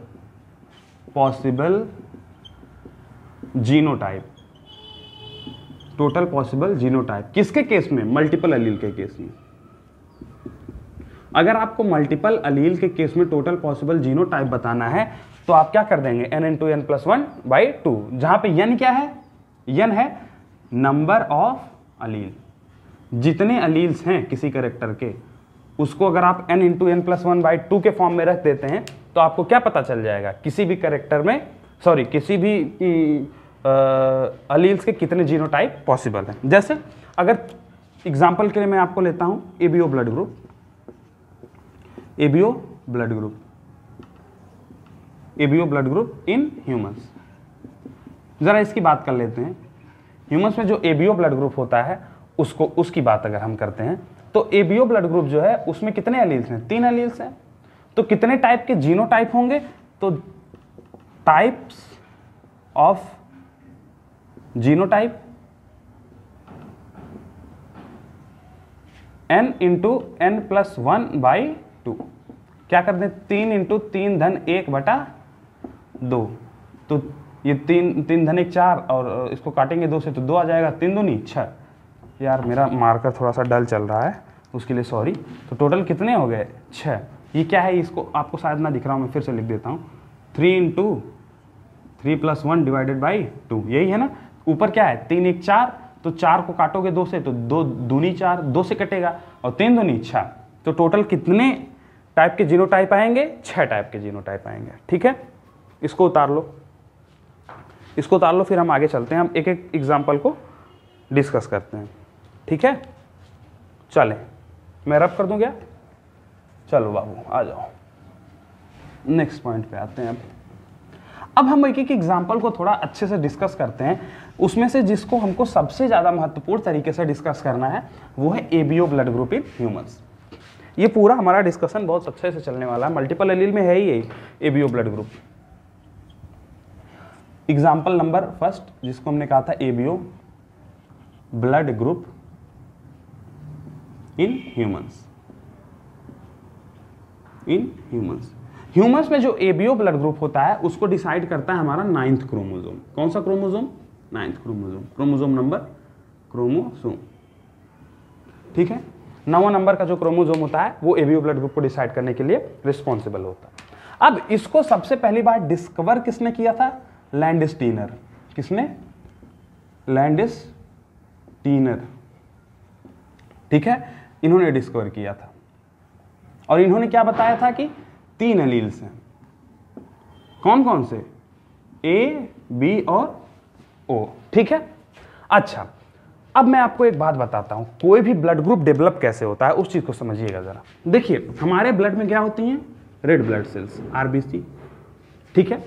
Speaker 1: possible genotype. किसके केस में? मल्टीपल एलील के केस में। अगर आपको मल्टीपल एलील के केस में टोटल पॉसिबल जीनोटाइप बताना है तो आप क्या कर देंगे? n × n+1/2, जहां पे n क्या है? n है नंबर ऑफ एलील। जितने एलील्स हैं किसी कैरेक्टर के, उसको अगर आप n × n+1/2 के फॉर्म में रख देते हैं तो आपको क्या पता चल जाएगा? किसी भी कैरेक्टर में, सॉरी, किसी भी एलील्स के कितने जीनोटाइप पॉसिबल हैं। जैसे अगर एग्जांपल के लिए मैं आपको लेता हूं ABO blood group in humans. जरा इसकी बात कर लेते हैं। ह्यूमंस में जो एबीओ ब्लड ग्रुप होता है उसकी बात अगर हम करते हैं तो एबीओ ब्लड ग्रुप जो है उसमें कितने एलील्स हैं? 3 एलील्स हैं। तो कितने टाइप के जीनोटाइप होंगे? तो types of genotype n × n+1/2। क्या कर दें? 3 × 3 × 3 तो ये 3 धन 1 4 और इसको काटेंगे 2 से तो 2 आ जाएगा, 3 दूनी 6। यार मेरा मार्कर थोड़ा सा डल चल रहा है, उसके लिए सॉरी। तो टोटल कितने हो गए? 6। ये क्या है? इसको आपको शायद ना दिख रहा हूँ, मैं फिर से लिख देता हूँ। 3 × 3+1/2, यही है ना। ऊपर क्या है? 3 1 4, तो 4 को काटोगे 2 से तो 2 दूनी 4, 2 से कटेगा, और 3 दूनी 6। तो टोटल कितने टाइप के जीनोटाइप आएंगे? 6 टाइप के जीनोटाइप आएंगे। ठीक है, इसको उतार लो, फिर हम आगे चलते हैं। हम एक एक एग्जाम्पल को डिस्कस करते हैं। ठीक है, चलें, मैं रब कर दूं क्या? चलो बाबू आ जाओ, नेक्स्ट पॉइंट पे आते हैं। अब हम एक एक एग्जाम्पल को थोड़ा अच्छे से डिस्कस करते हैं। उसमें से जिसको हमको सबसे ज़्यादा महत्वपूर्ण तरीके से डिस्कस करना है वो है ABO blood group in humans. ये पूरा हमारा डिस्कशन बहुत अच्छे से चलने वाला है। मल्टीपल एलील में है ही यही ABO blood group. Example number 1 जिसको हमने कहा था ABO blood group in humans. Humans में जो एबीओ ब्लड ग्रुप होता है उसको डिसाइड करता है हमारा 9th क्रोमोसोम। कौन सा chromosome? 9th chromosome number chromosome. ठीक है, 9वां नंबर का जो क्रोमोसोम होता है वो एबीओ ब्लड ग्रुप को डिसाइड करने के लिए रिस्पॉन्सिबल होता है। अब इसको सबसे पहली बार डिस्कवर किसने किया था? लैंडस्टीनर। किसने? लैंडस्टीनर। ठीक है, इन्होंने डिस्कवर किया था और इन्होंने क्या बताया था कि 3 एलील्स हैं। कौन कौन से? ए, बी और ओ। ठीक है, अच्छा अब मैं आपको एक बात बताता हूं, कोई भी ब्लड ग्रुप डेवलप कैसे होता है उस चीज को समझिएगा जरा। देखिए हमारे ब्लड में क्या होती हैं? Red blood cells, RBC. ठीक है,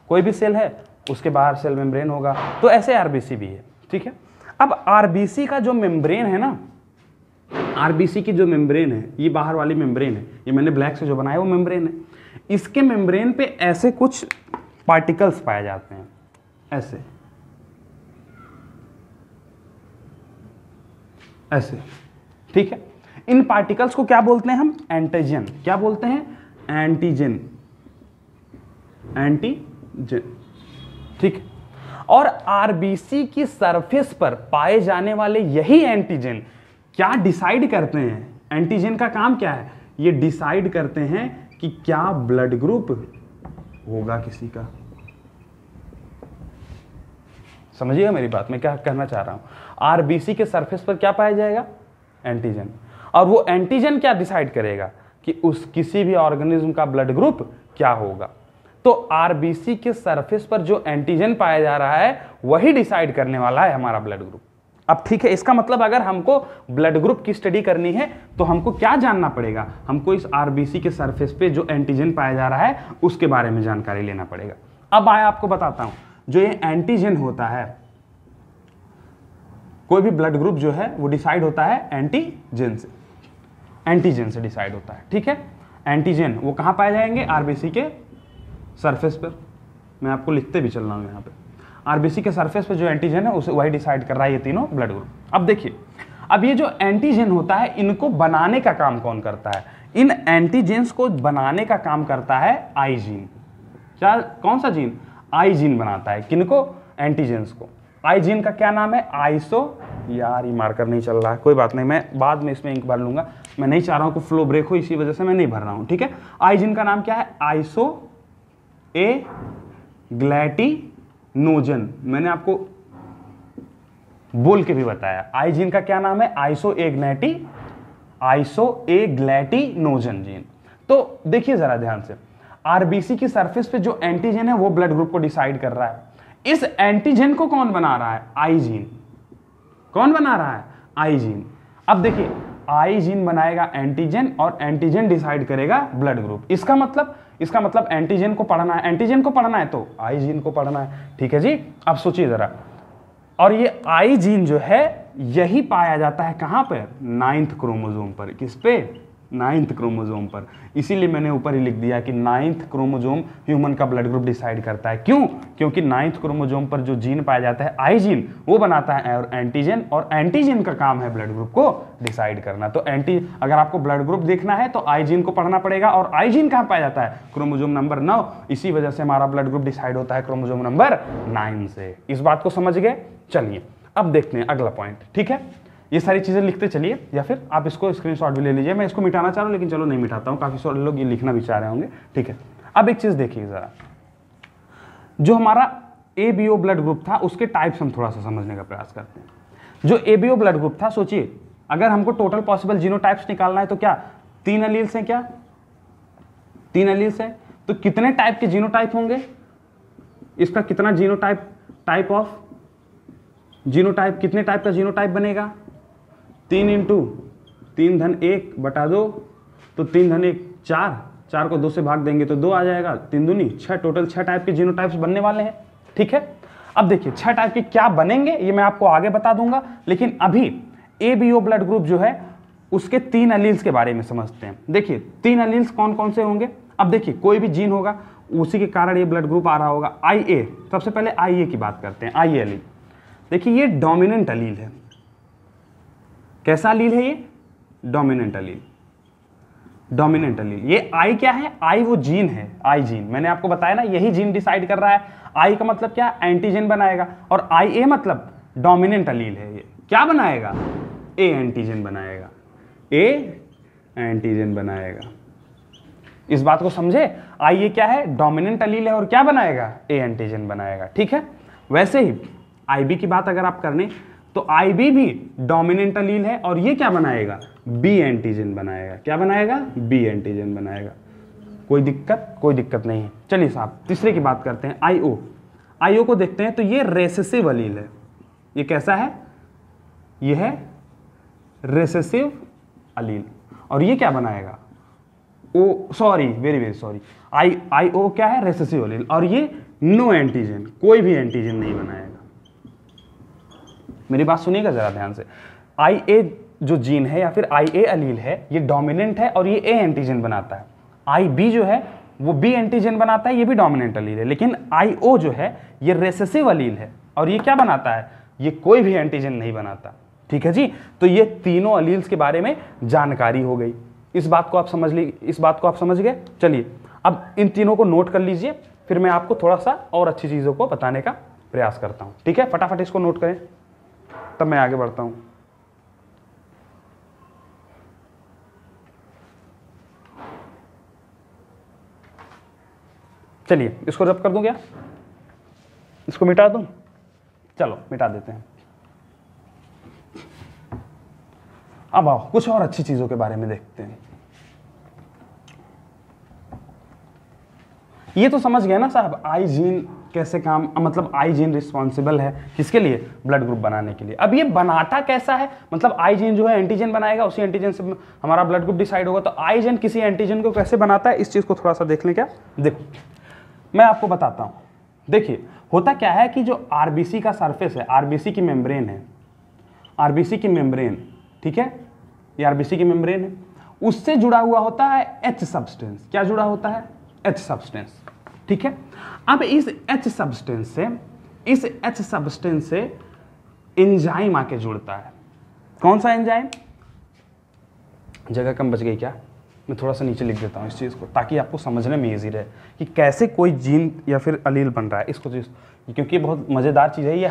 Speaker 1: कोई भी सेल है उसके बाहर सेल मेम्ब्रेन होगा, तो ऐसे आरबीसी भी है, ठीक है। अब आरबीसी का जो मेम्ब्रेन है ना, आरबीसी की जो मेम्ब्रेन है, ये बाहर वाली मेम्ब्रेन है, ये मैंने ब्लैक से जो बनाया वो मेम्ब्रेन है। इसके मेम्ब्रेन पे ऐसे कुछ पार्टिकल्स पाए जाते हैं, ऐसे ऐसे, ठीक है। इन पार्टिकल्स को क्या बोलते हैं हम? एंटीजन। क्या बोलते हैं? एंटीजन, एंटीजन, ठीक। और आरबीसी की सरफेस पर पाए जाने वाले यही एंटीजन क्या डिसाइड करते हैं? एंटीजन का काम क्या है? ये डिसाइड करते हैं कि क्या ब्लड ग्रुप होगा किसी का। समझिएगा मेरी बात, मैं क्या कहना चाह रहा हूं। आरबीसी के सरफेस पर क्या पाया जाएगा? एंटीजन। और वो एंटीजन क्या डिसाइड करेगा कि उस किसी भी ऑर्गेनिज्म का ब्लड ग्रुप क्या होगा। तो आरबीसी के सरफेस पर जो एंटीजन पाया जा रहा है वही डिसाइड करने वाला है हमारा ब्लड ग्रुप। अब ठीक है, इसका मतलब अगर हमको ब्लड ग्रुप की स्टडी करनी है तो हमको क्या जानना पड़ेगा? हमको इस आरबीसी के सरफेस पे जो एंटीजन पाया जा रहा है उसके बारे में जानकारी लेना पड़ेगा। अब मैं आपको बताता हूं, जो ये एंटीजन होता है, कोई भी ब्लड ग्रुप जो है वो डिसाइड होता है एंटीजन से, एंटीजन से डिसाइड होता है, ठीक है। एंटीजन वो कहां पाए जाएंगे? आरबीसी के सरफेस पर। मैं आपको लिखते भी चल रहा हूं यहां पे, आरबीसी के सरफेस पे जो एंटीजन है उसे वही डिसाइड कर रहा है ये तीनों ब्लड ग्रुप। अब देखिए, अब ये जो एंटीजन होता है इनको बनाने का काम कौन करता है? इन एंटीजेंस को बनाने का काम करता है आई जीन। क्या, कौन सा जीन? आई जीन बनाता है। किनको? एंटीजेंस को। आई जीन का क्या नाम है? आइसो, यार ये मार्कर नहीं चल रहा है, कोई बात नहीं, मैं बाद में इसमें इंक भर लूंगा। मैं नहीं चाह रहा हूं कि फ्लो ब्रेक हो, इसी वजह से मैं नहीं भर रहा हूं, ठीक है। आई जीन का नाम क्या है? आइसो ए ग्लैटिनोजन। मैंने आपको बोल के भी बताया, आई जीन का क्या नाम है? आइसो ए ग्लैटिनोजन जीन। तो देखिए जरा ध्यान से, आरबीसी की सरफेस पे जो एंटीजन है वो ब्लड ग्रुप को डिसाइड कर रहा है। इस एंटीजन को कौन बना रहा है? आई जीन। कौन बना रहा है? आई जीन। अब देखिए, आई जीन बनाएगा एंटीजन और एंटीजन डिसाइड करेगा ब्लड ग्रुप। इसका मतलब एंटीजन को पढ़ना है, एंटीजन को पढ़ना है तो आई जीन को पढ़ना है, ठीक है जी। अब सोचिए जरा, और ये आई जीन जो है यही पाया जाता है कहां पर? 9th क्रोमोसोम पर। किस पे? 9th क्रोमोसोम पर। इसीलिए मैंने ऊपर ही लिख दिया कि 9th क्रोमोसोम ह्यूमन का ब्लड ग्रुप डिसाइड करता है। क्यों? क्योंकि 9th क्रोमोसोम पर जो जीन पाया जाता है आई जीन, वो बनाता है एंटीजन, और एंटीजन का काम है ब्लड ग्रुप को डिसाइड करना। तो अगर आपको ब्लड ग्रुप देखना है तो आई जीन को पढ़ना पड़ेगा, और आई जीन कहां पाया जाता है? Chromosome number 9। इसी वजह से हमारा ब्लड ग्रुप डिसाइड होता है क्रोमोसोम नंबर 9 से। इस बात को समझ गए? चलिए अब देखते हैं अगला पॉइंट, ठीक है। ये सारी चीजें लिखते चलिए, या फिर आप इसको स्क्रीनशॉट भी ले लीजिए। मैं इसको मिटाना चाह रहा हूं लेकिन चलो नहीं मिटाता हूं, काफी सारे लोग ये लिखना भी चाह रहे होंगे, ठीक है। अब एक चीज देखिए जरा, जो हमारा एबीओ ब्लड ग्रुप था उसके टाइप्स हम थोड़ा सा समझने का प्रयास करते हैं। जो एबीओ ब्लड ग्रुप था, सोचिए अगर हमको टोटल पॉसिबल जीनोटाइप्स निकालना है तो क्या 3 एलील्स हैं? क्या 3 एलील्स हैं? तो कितने टाइप के जीनोटाइप होंगे? इसका कितना जीनोटाइप, टाइप ऑफ जीनोटाइप, कितने टाइप का जीनोटाइप बनेगा? 3 × 3 धन 1 बटा 2, तो 3 धन 1 4, 4 को 2 से भाग देंगे तो 2 आ जाएगा, 3 दूनी 6, टोटल 6 टाइप के जीनोटाइप्स बनने वाले हैं, ठीक है। अब देखिए 6 टाइप के क्या बनेंगे ये मैं आपको आगे बता दूंगा, लेकिन अभी एबीओ ब्लड ग्रुप जो है उसके 3 एलील्स के बारे में समझते हैं। देखिए 3 एलील्स कौन कौन से होंगे? अब देखिए कोई भी जीन होगा उसी के कारण ये ब्लड ग्रुप आ रहा होगा। IA, सबसे पहले IA की बात करते हैं। IA एलील, देखिए ये डोमिनेंट एलील है। कैसा एलील है ये? Dominant allele. डोमिनेंट एलील, ये आई क्या है? आई वो जीन है, आई जीन। मैंने आपको बताया ना यही जीन डिसाइड कर रहा है। आई का मतलब क्या? एंटीजन बनाएगा, और IA मतलब डोमिनेंट एलील है। ये क्या बनाएगा? ए एंटीजन बनाएगा, ए एंटीजन बनाएगा। इस बात को समझे? IA क्या है? डोमिनेंट एलील है, और क्या बनाएगा? ए एंटीजन बनाएगा, ठीक है। वैसे ही IB की बात अगर आप करने तो IB भी डोमिनेंट एलील है, और ये क्या बनाएगा? B एंटीजन बनाएगा। क्या बनाएगा? B एंटीजन बनाएगा। कोई दिक्कत? कोई दिक्कत नहीं है। चलिए साहब तीसरे की बात करते हैं, IO। IO को देखते हैं तो ये रेसेसिव एलील है। ये कैसा है? ये है रेसेसिव एलील, और ये क्या बनाएगा? वेरी वेरी सॉरी, IO क्या है? रेसेसिव एलील, और ये नो एंटीजन, कोई भी एंटीजन नहीं बनाएगा। मेरी बात सुनिएगा जरा ध्यान से। IA जो जीन है या फिर IA एलील है, ये डोमिनेंट है और ये A एंटीजन बनाता है। IB जो है वो B एंटीजन बनाता है, ये भी डोमिनेंट एलील है। लेकिन IO जो है ये रेसेसिव एलील है और ये क्या बनाता है, ये कोई भी एंटीजन नहीं बनाता। ठीक है जी, तो ये तीनों एलील्स के बारे में जानकारी हो गई। इस बात को आप समझ गए। चलिए अब इन तीनों को नोट कर लीजिए, फिर मैं आपको थोड़ा सा और अच्छी चीजों को बताने का प्रयास करता हूं। ठीक है, फटाफट इसको नोट करें, तब मैं आगे बढ़ता हूं। चलिए इसको रब कर दूं क्या, इसको मिटा दूं? चलो मिटा देते हैं। अब आओ कुछ और अच्छी चीजों के बारे में देखते हैं। ये तो समझ गए ना साहब, आई जीन कैसे काम, मतलब आई जीन रिस्पॉन्सिबल है किसके लिए, ब्लड ग्रुप बनाने के लिए। अब ये बनाता कैसा है, मतलब आई जीन जो है एंटीजन बनाएगा, उसी एंटीजन से हमारा ब्लड ग्रुप डिसाइड होगा। तो आई जीन किसी एंटीजन को कैसे बनाता है, इस चीज को थोड़ा सा देख लें क्या। देखो मैं आपको बताता हूं। देखिए होता क्या है कि जो आरबीसी का सरफेस है, आरबीसी की मेम्ब्रेन है, आरबीसी की मेम्ब्रेन, ठीक है, ये आरबीसी की मेम्ब्रेन है, उससे जुड़ा हुआ होता है एच सब्सटेंस। क्या जुड़ा होता है, एच सब्सटेंस। ठीक है, अब इस एच सब्सटेंस से एंजाइम आके जुड़ता है। कौन सा एंजाइम, जगह कम बच गई क्या, मैं थोड़ा सा नीचे लिख देता हूँ इस चीज़ को ताकि आपको समझने में ईजी रहे कि कैसे कोई जीन या फिर अलील बन रहा है। इसको क्योंकि बहुत मज़ेदार चीज़ है, ये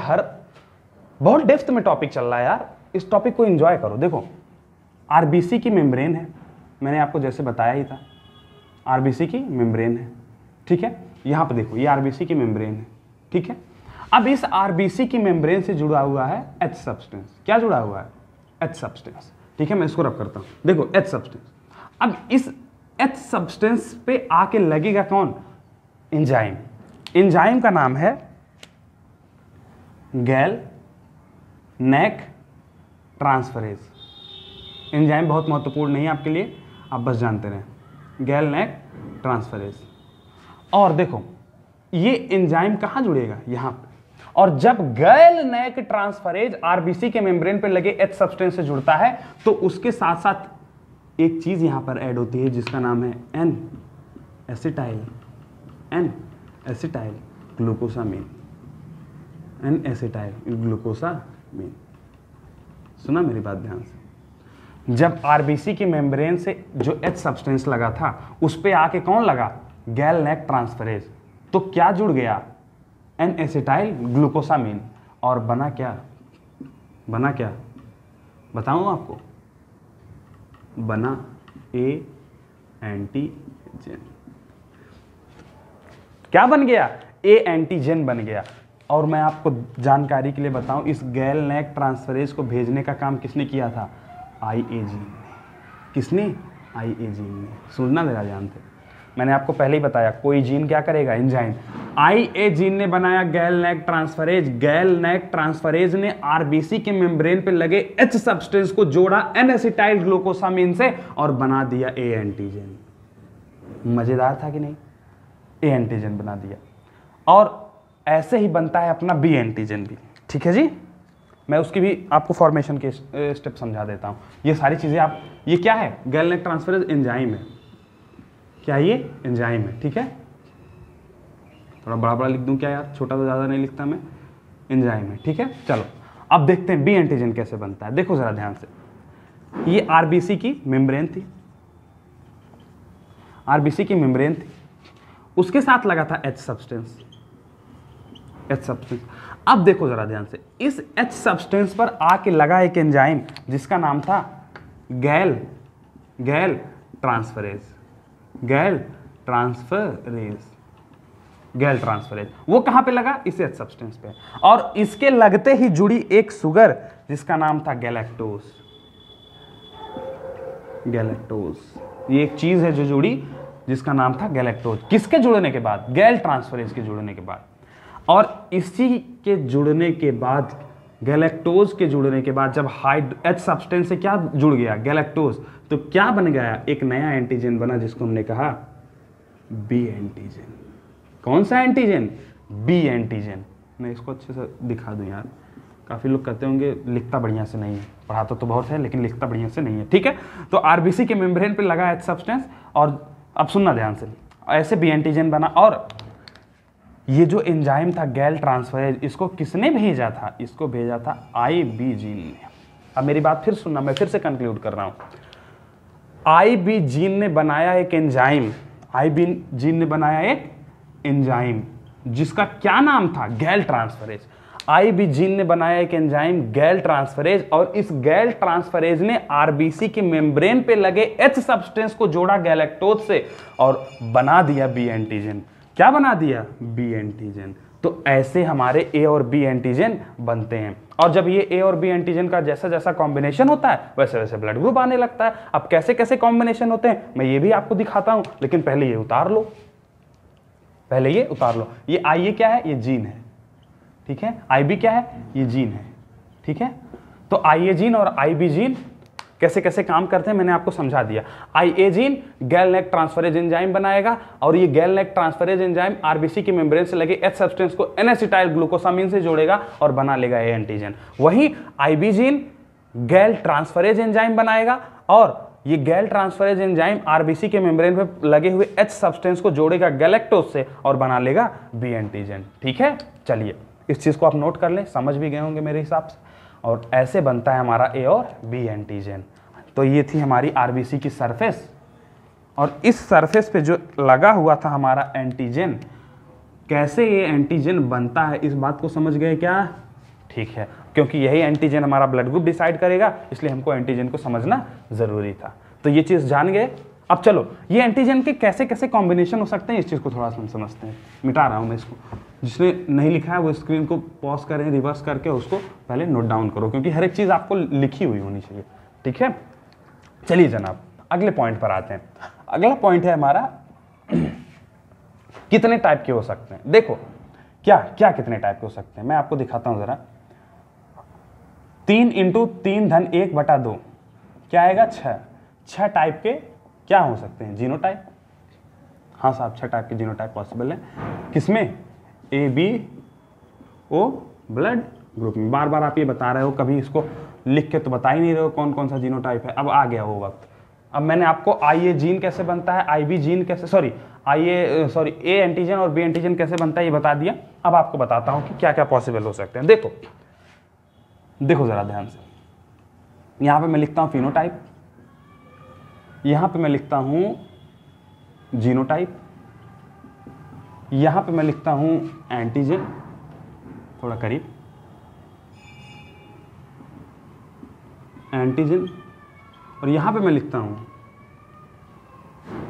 Speaker 1: बहुत डेप्थ में टॉपिक चल रहा है यार, इस टॉपिक को एंजॉय करो। देखो आरबीसी की मेम्ब्रेन है, मैंने आपको जैसे बताया ही था, आरबीसी की मेम्ब्रेन है। ठीक है, यहाँ पे देखो ये आरबीसी की मेम्ब्रेन है। ठीक है, अब इस आरबीसी की मेम्ब्रेन से जुड़ा हुआ है एच सब्सटेंस। क्या जुड़ा हुआ है, एच सब्सटेंस। ठीक है, मैं इसको रब करता हूँ। देखो एच सब्सटेंस, अब इस एच सब्सटेंस पे आके लगेगा कौन, एंजाइम। एंजाइम का नाम है गैल नेक ट्रांसफरेज। एंजाइम बहुत महत्वपूर्ण नहीं है आपके लिए, आप बस जानते रहें, गैल नेक ट्रांसफरेज। और देखो ये एंजाइम कहां जुड़ेगा, यहां पे। और जब गैल नेक ट्रांसफरेज आरबीसी के मेम्ब्रेन पे लगे एच सब्सटेंस से जुड़ता है तो उसके साथ साथ एक चीज यहां पर ऐड होती है जिसका नाम है N acetyl glucosamine. N acetyl glucosamine, सुना मेरी बात ध्यान से। जब आरबीसी की मेम्ब्रेन से जो एच सब्सटेंस लगा था उस पे आके कौन लगा, गैल नेक ट्रांसफरेज, तो क्या जुड़ गया, एन एसिटाइल ग्लूकोसामीन। और बना क्या बताऊं आपको, बना ए एंटीजन। क्या बन गया, ए एंटीजन बन गया। और मैं आपको जानकारी के लिए बताऊं, इस गैल नेक ट्रांसफरेज को भेजने का काम किसने किया था, आईएजी ने। किसने, आईएजी ने। सुनना जरा जानते, मैंने आपको पहले ही बताया कोई जीन क्या करेगा, एंजाइम। आईए जीन ने बनाया गैल नेक ट्रांसफरेज। गैल नेक ट्रांसफरेज ने आरबीसी के मेम्ब्रेन पे लगे एच सब्सटेंस को जोड़ा एन एसिटाइल ग्लूकोसामीन से और बना दिया ए एंटीजन। मजेदार था कि नहीं, ए एंटीजन बना दिया। और ऐसे ही बनता है अपना बी एंटीजन भी। ठीक है जी, मैं उसकी भी आपको फॉर्मेशन के स्टेप समझा देता हूं। ये सारी चीजें आप, ये क्या है, गैल नेक ट्रांसफरेज एंजाइम है। क्या ये एंजाइम है, ठीक है, थोड़ा बड़ा बड़ा लिख दूं क्या यार, छोटा तो ज्यादा नहीं लिखता मैं, एंजाइम है। ठीक है, चलो अब देखते हैं बी एंटीजन कैसे बनता है। देखो जरा ध्यान से, ये आरबीसी की मेम्ब्रेन थी, आरबीसी की मेम्ब्रेन थी, उसके साथ लगा था एच सब्सटेंस। अब देखो जरा ध्यान से, इस एच सब्सटेंस पर आके लगा एक एंजाइम जिसका नाम था गैल ट्रांसफरेज। वो कहां पे लगा, इस एच सब्सटेंस पे। और इसके लगते ही जुड़ी एक शुगर जिसका नाम था गैलेक्टोज। ये एक चीज है जो जुड़ी जिसका नाम था गैलेक्टोज। किसके जुड़ने के बाद, गैल ट्रांसफरेज के जुड़ने के बाद। और इसी के जुड़ने के बाद, गैलेक्टोज के जुड़ने के बाद, जब एच सब्सटेंस से क्या जुड़ गया, गैलेक्टोज, तो क्या बन गया, एक नया एंटीजन बना जिसको हमने कहा बी एंटीजन। कौन सा एंटीजन, बी एंटीजन। मैं इसको अच्छे से दिखा दूं यार, काफ़ी लोग कहते होंगे लिखता बढ़िया से नहीं है, पढ़ाता तो बहुत है लेकिन लिखता बढ़िया से नहीं है, ठीक है। तो आरबीसी के मेम्ब्रेन पे लगा एच सब्सटेंस, और अब सुनना ध्यान से, ऐसे बी एंटीजन बना, और ये जो एंजाइम था गैल ट्रांसफरेज, इसको किसने भेजा था? इसको भेजा था आईबी जीन ने। अब मेरी बात फिर सुनना, मैं फिर से कंक्लूड कर रहा हूं। आईबी जीन ने बनाया एक एंजाइम, आईबी जीन ने बनाया एक एंजाइम जिसका क्या नाम था? गैल ट्रांसफरेज। आईबी जीन ने बनाया एक एंजाइम गैल ट्रांसफरेज, और इस गैल ट्रांसफरेज ने आरबीसी के मेम्ब्रेन पे लगे एच सब्सटेंस को जोड़ा गैलेक्टोज से और बना दिया बी एंटीजन। क्या बना दिया? B antigen. तो ऐसे हमारे ए और बी एंटीजन बनते हैं, और जब ये ए और बी एंटीजन का जैसा जैसा कॉम्बिनेशन होता है वैसे वैसे ब्लड ग्रुप आने लगता है। अब कैसे कैसे कॉम्बिनेशन होते हैं मैं ये भी आपको दिखाता हूं, लेकिन पहले ये उतार लो, पहले ये उतार लो। ये आई ए क्या है? ये जीन है, ठीक है। आई बी क्या है? ये जीन है, ठीक है। तो आई ए जीन और आई बी जीन कैसे कैसे काम करते हैं मैंने आपको समझा दिया। आई ए जीन गैल नेक ट्रांसफरेज एंजाइम बनाएगा, और ये गैल नेक ट्रांसफरेज एंजाइम आरबीसी के मेम्ब्रेन से लगे एच सब्सटेंस को एन-एसिटाइल ग्लूकोसामिन से जोड़ेगा और बना लेगा ए एंटीजन। वहीं आई बी जीन गैल ट्रांसफरेज एंजाइम बनाएगा, और ये गैल ट्रांसफरेज एंजाइम आरबीसी के मेम्ब्रेन पे लगे हुए एच सब्सटेंस को जोड़ेगा गैलेक्टोज से और बना लेगा बी एंटीजन, ठीक है। चलिए इस चीज को आप नोट कर लें, समझ भी गए होंगे मेरे हिसाब से। और ऐसे बनता है हमारा ए और बी एंटीजन। तो ये थी हमारी आरबीसी की सरफेस, और इस सरफेस पे जो लगा हुआ था हमारा एंटीजन, कैसे ये एंटीजन बनता है इस बात को समझ गए क्या? ठीक है, क्योंकि यही एंटीजन हमारा ब्लड ग्रुप डिसाइड करेगा, इसलिए हमको एंटीजन को समझना जरूरी था। तो ये चीज जान गए। अब चलो ये एंटीजन के कैसे कैसे कॉम्बिनेशन हो सकते हैं इस चीज को थोड़ा सा समझते हैं। मिटा रहा हूं मैं इसको, जिसने नहीं लिखा है वो स्क्रीन को पॉज करें, रिवर्स करके उसको पहले नोट डाउन करो, क्योंकि हर एक चीज आपको लिखी हुई होनी चाहिए, ठीक है। चलिए जनाब अगले पॉइंट पर आते हैं। अगला पॉइंट है हमारा कितने टाइप के हो सकते हैं। देखो क्या क्या कितने टाइप के हो सकते हैं मैं आपको दिखाता हूं जरा। 3 × 3⁻1/2 क्या आएगा? 6। 6 टाइप के क्या हो सकते हैं? जीनोटाइप। हाँ साहब 6 टाइप के जीनोटाइप पॉसिबल है। किसमें? A B O blood group में। बार बार आप ये बता रहे हो, कभी इसको लिख के तो बता ही नहीं रहे हो कौन कौन सा जीनोटाइप है। अब आ गया वो वक्त। अब मैंने आपको आई ए जीन कैसे बनता है, आई बी जीन कैसे, ए एंटीजन और बी एंटीजन कैसे बनता है ये बता दिया। अब आपको बताता हूं कि क्या क्या पॉसिबल हो सकते हैं। देखो देखो जरा ध्यान से, यहां पे मैं लिखता हूं फिनोटाइप, यहां पे मैं लिखता हूं जीनोटाइप, यहां पे मैं लिखता हूं एंटीजन, थोड़ा करीब एंटीजन, और यहां पे मैं लिखता हूं,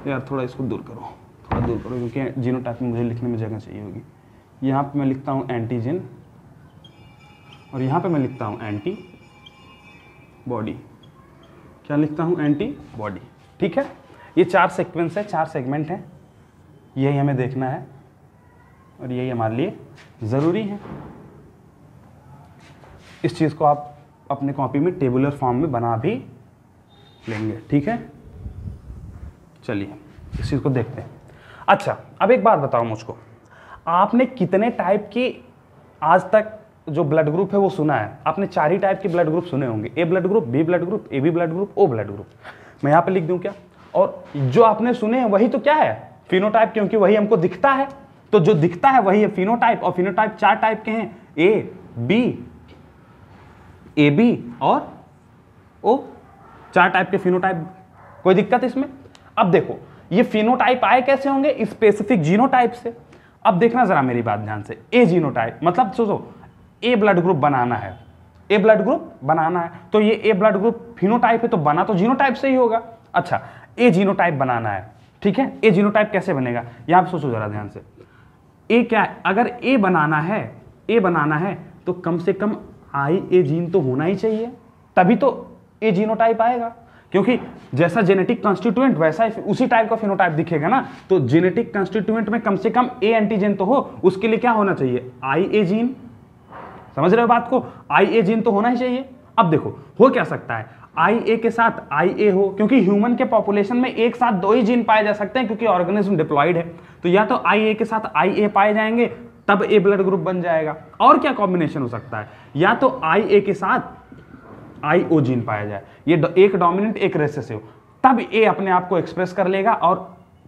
Speaker 1: यार थोड़ा इसको दूर करो, थोड़ा दूर करो, क्योंकि जीनोटाइप में मुझे लिखने में जगह चाहिए होगी। यहां पे मैं लिखता हूं एंटीजन, और यहां पे मैं लिखता हूं एंटी बॉडी। क्या लिखता हूं? एंटी बॉडी, ठीक है। ये 4 सीक्वेंस है, 4 सेगमेंट हैं, यही हमें देखना है और यही हमारे लिए ज़रूरी है। इस चीज़ को आप अपने कॉपी में टेबुलर फॉर्म में बना भी लेंगे, ठीक है। चलिए इस चीज़ को देखते हैं। अच्छा अब एक बात बताओ मुझको, आपने कितने टाइप की आज तक जो ब्लड ग्रुप है वो सुना है? आपने 4 ही टाइप के ब्लड ग्रुप सुने होंगे, A blood group, B blood group, A B blood group, O blood group. मैं यहाँ पे लिख दूं क्या? और जो आपने सुने हैं वही तो क्या है? फिनोटाइप, क्योंकि वही हमको दिखता है। तो जो दिखता है वही है फिनोटाइप, और फिनोटाइप 4 टाइप के हैं, ए बी और ओ। 4 टाइप के फिनोटाइप, कोई दिक्कत इसमें? अब देखो ये फिनोटाइप आए कैसे होंगे? स्पेसिफिक जीनोटाइप से। अब देखना जरा मेरी बात ध्यान से, ए जीनोटाइप मतलब सोचो ए ब्लड ग्रुप बनाना है, ए ब्लड ग्रुप बनाना है, तो ये ए ब्लड ग्रुप फिनोटाइप है तो बना तो जीनोटाइप से ही होगा। अच्छा ए जीनोटाइप बनाना है, ठीक है। ए जीनोटाइप कैसे बनेगा यहां पे सोचो जरा ध्यान से। ए क्या है? अगर ए बनाना है तो कम से कम आई ए जीन तो होना ही चाहिए, तभी तो ए जीनोटाइप आएगा, क्योंकि जैसा जेनेटिक कॉन्स्टिट्यूएंट वैसा उसी टाइप का फिनोटाइप दिखेगा ना। तो जेनेटिक कॉन्स्टिट्यूएंट में कम से कम ए एंटीजन तो हो, उसके लिए क्या होना चाहिए? आई ए जीन। समझ रहे हो बात को? आई ए जीन तो होना ही चाहिए। अब देखो हो क्या सकता है, आई ए के साथ आई ए हो, क्योंकि ह्यूमन के पॉपुलेशन में एक साथ 2 ही जीन पाए जा सकते हैं, क्योंकि ऑर्गेनिज्म डिप्लॉयड है। तो या तो आई ए के साथ आई ए पाए जाएंगे, तब ए ब्लड ग्रुप बन जाएगा। और क्या कॉम्बिनेशन हो सकता है, या तो आई ए के साथ आई ओ जीन पाया जाए, ये एक डोमिनेंट एक रेसेसिव, तब ए अपने आप को एक्सप्रेस कर लेगा और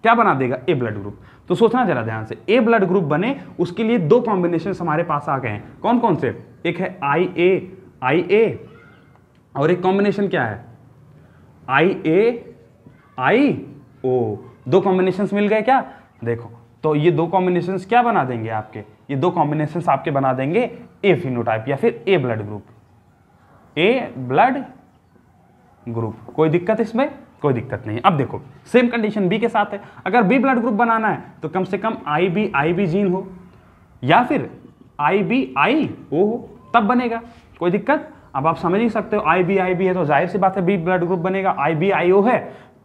Speaker 1: क्या बना देगा, ए ब्लड ग्रुप। तो सोचना जरा ध्यान से, ए ब्लड ग्रुप बने उसके लिए दो कॉम्बिनेशन हमारे पास आ गए हैं। कौन कौन से, एक है आई ए और एक कॉम्बिनेशन क्या है, आई ए आई ओ। दो कॉम्बिनेशंस मिल गए क्या, देखो तो ये दो कॉम्बिनेशंस क्या बना देंगे आपके, ये दो कॉम्बिनेशंस आपके बना देंगे ए फिनोटाइप या फिर ए ब्लड ग्रुप, ए ब्लड ग्रुप। कोई दिक्कत इसमें, कोई दिक्कत नहीं। अब देखो सेम कंडीशन बी के साथ है, अगर बी ब्लड ग्रुप बनाना है तो कम से कम आई बी जीन हो या फिर आई ओ हो, तब बनेगा। कोई दिक्कत, अब आप समझ ही सकते हो, आई बी है तो जाहिर सी बात है बी ब्लड ग्रुप बनेगा। आई ओ है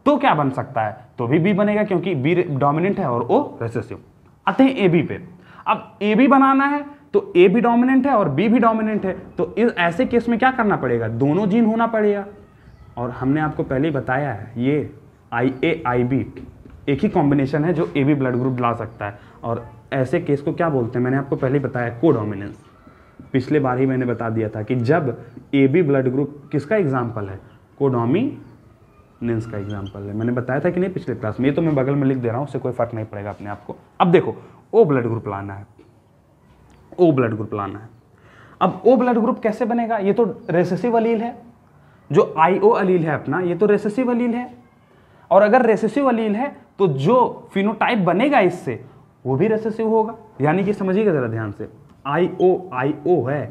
Speaker 1: तो क्या बन सकता है, तो भी बी बनेगा क्योंकि बी डोमिनेंट है और ओ रेसेसिव। आते हैं ए बी पे। अब ए बी बनाना है तो ए भी डोमिनेंट है और बी भी डोमिनेंट है, तो इस ऐसे केस में क्या करना पड़ेगा, दोनों जीन होना पड़ेगा। और हमने आपको पहले ही बताया है ये आई ए आई बी एक ही कॉम्बिनेशन है जो ए बी ब्लड ग्रुप ला सकता है, और ऐसे केस को क्या बोलते हैं, मैंने आपको पहले ही बताया, कोडोमिनेंस। पिछले बार ही मैंने बता दिया था कि जब ए बी ब्लड ग्रुप किसका एग्जाम्पल है, कोडोमिनेंस का एग्जाम्पल है। मैंने बताया था कि नहीं पिछले क्लास में, ये तो मैं बगल में लिख दे रहा हूँ, उससे कोई फर्क नहीं पड़ेगा अपने आप को। अब देखो ओ ब्लड ग्रुप लाना है, ओ ब्लड ग्रुप लाना है। अब ओ ब्लड ग्रुप कैसे बनेगा, ये तो रेसेसिव अलील है, जो आईओ अलील है अपना ये तो रेसेसिव अलील है, और अगर रेसेसिव अलील है तो जो फिनोटाइप बनेगा इससे वो भी रेसेसिव होगा। यानी कि समझिएगा जरा ध्यान से, आईओ है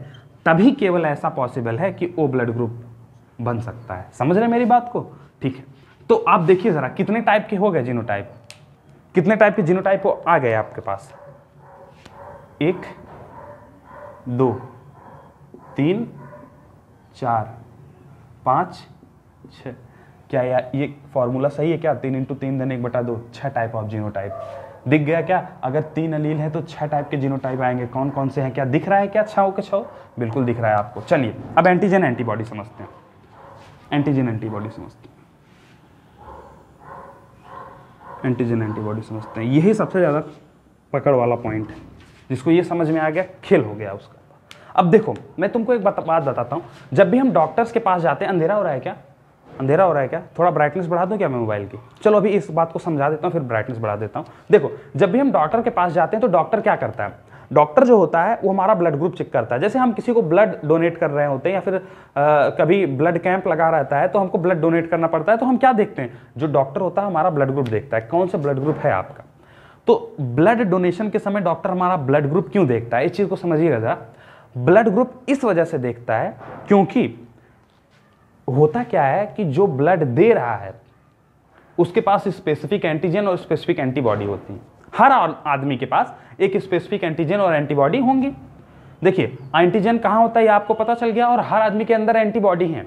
Speaker 1: तभी केवल ऐसा पॉसिबल है कि ओ ब्लड ग्रुप बन सकता है। समझ रहे मेरी बात को, ठीक है। तो आप देखिए जरा कितने टाइप के हो गए जीनोटाइप, कितने टाइप के जीनोटाइप आ गए आपके पास, 1 2 3 4 5 6। क्या यार ये फॉर्मूला सही है क्या, 3 × 3 × 1/2, 6 टाइप ऑफ जीनोटाइप। दिख गया क्या, अगर 3 अलील है तो 6 टाइप के जीनोटाइप आएंगे। कौन कौन से हैं, क्या दिख रहा है क्या, 6 के 6 बिल्कुल दिख रहा है आपको। चलिए अब एंटीजन एंटीबॉडी समझते हैं, एंटीजन एंटीबॉडी समझते हैं, एंटीजन एंटीबॉडी समझते हैं। यही सबसे ज़्यादा पकड़ वाला पॉइंट है, जिसको ये समझ में आ गया खेल हो गया उसका। अब देखो मैं तुमको एक बात बताता हूँ, जब भी हम डॉक्टर्स के पास जाते हैं, अंधेरा हो रहा है क्या, अंधेरा हो रहा है क्या, थोड़ा ब्राइटनेस बढ़ा दूं क्या मैं मोबाइल की, चलो अभी इस बात को समझा देता हूँ फिर ब्राइटनेस बढ़ा देता हूँ। देखो जब भी हम डॉक्टर के पास जाते हैं तो डॉक्टर क्या करता है, डॉक्टर जो होता है वो हमारा ब्लड ग्रुप चेक करता है। जैसे हम किसी को ब्लड डोनेट कर रहे होते हैं या फिर कभी ब्लड कैंप लगा रहता है तो हमको ब्लड डोनेट करना पड़ता है, तो हम क्या देखते हैं, जो डॉक्टर होता है हमारा ब्लड ग्रुप देखता है, कौन सा ब्लड ग्रुप है आपका। तो ब्लड डोनेशन के समय डॉक्टर हमारा ब्लड ग्रुप क्यों देखता है, इस चीज को समझिएगा जरा। ब्लड ग्रुप इस वजह से देखता है क्योंकि होता क्या है कि जो ब्लड दे रहा है उसके पास स्पेसिफिक एंटीजन और स्पेसिफिक एंटीबॉडी होती है। हर आदमी के पास एक स्पेसिफिक एंटीजन और एंटीबॉडी होंगी। देखिए एंटीजन कहां होता है ये आपको पता चल गया, और हर आदमी के अंदर एंटीबॉडी है।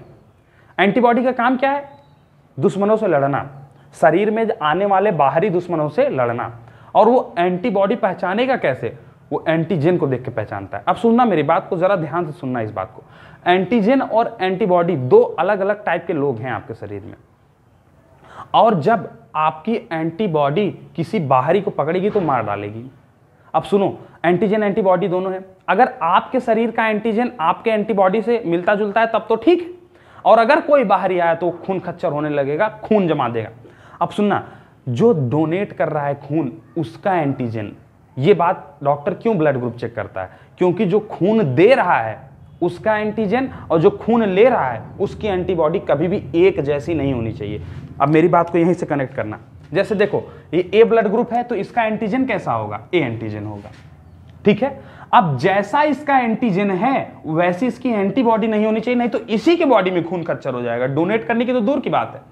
Speaker 1: एंटीबॉडी का काम क्या है, दुश्मनों से लड़ना, शरीर में आने वाले बाहरी दुश्मनों से लड़ना। और वो एंटीबॉडी पहचानेगा कैसे, वो एंटीजन को देख के पहचानता है। अब सुनना मेरी बात को, जरा ध्यान से सुनना इस बात को। एंटीजन और एंटीबॉडी दो अलग अलग टाइप के लोग हैं आपके शरीर में, और जब आपकी एंटीबॉडी किसी बाहरी को पकड़ेगी तो मार डालेगी। अब सुनो, एंटीजन एंटीबॉडी दोनों है। अगर आपके शरीर का एंटीजन आपके एंटीबॉडी से मिलता जुलता है तब तो ठीक, और अगर कोई बाहरी आया तो खून खच्चर होने लगेगा, खून जमा देगा। अब सुनना, जो डोनेट कर रहा है खून उसका एंटीजन, ये बात डॉक्टर क्यों ब्लड ग्रुप चेक करता है, क्योंकि जो खून दे रहा है उसका एंटीजन और जो खून ले रहा है उसकी एंटीबॉडी कभी भी एक जैसी नहीं होनी चाहिए। अब मेरी बात को यहीं से कनेक्ट करना, जैसे देखो ये ए ब्लड ग्रुप है तो इसका एंटीजन कैसा होगा, ए एंटीजन होगा, ठीक है। अब जैसा इसका एंटीजन है वैसी इसकी एंटीबॉडी नहीं होनी चाहिए, नहीं तो इसी के बॉडी में खून खच्चर हो जाएगा। डोनेट करने की तो दूर की बात है,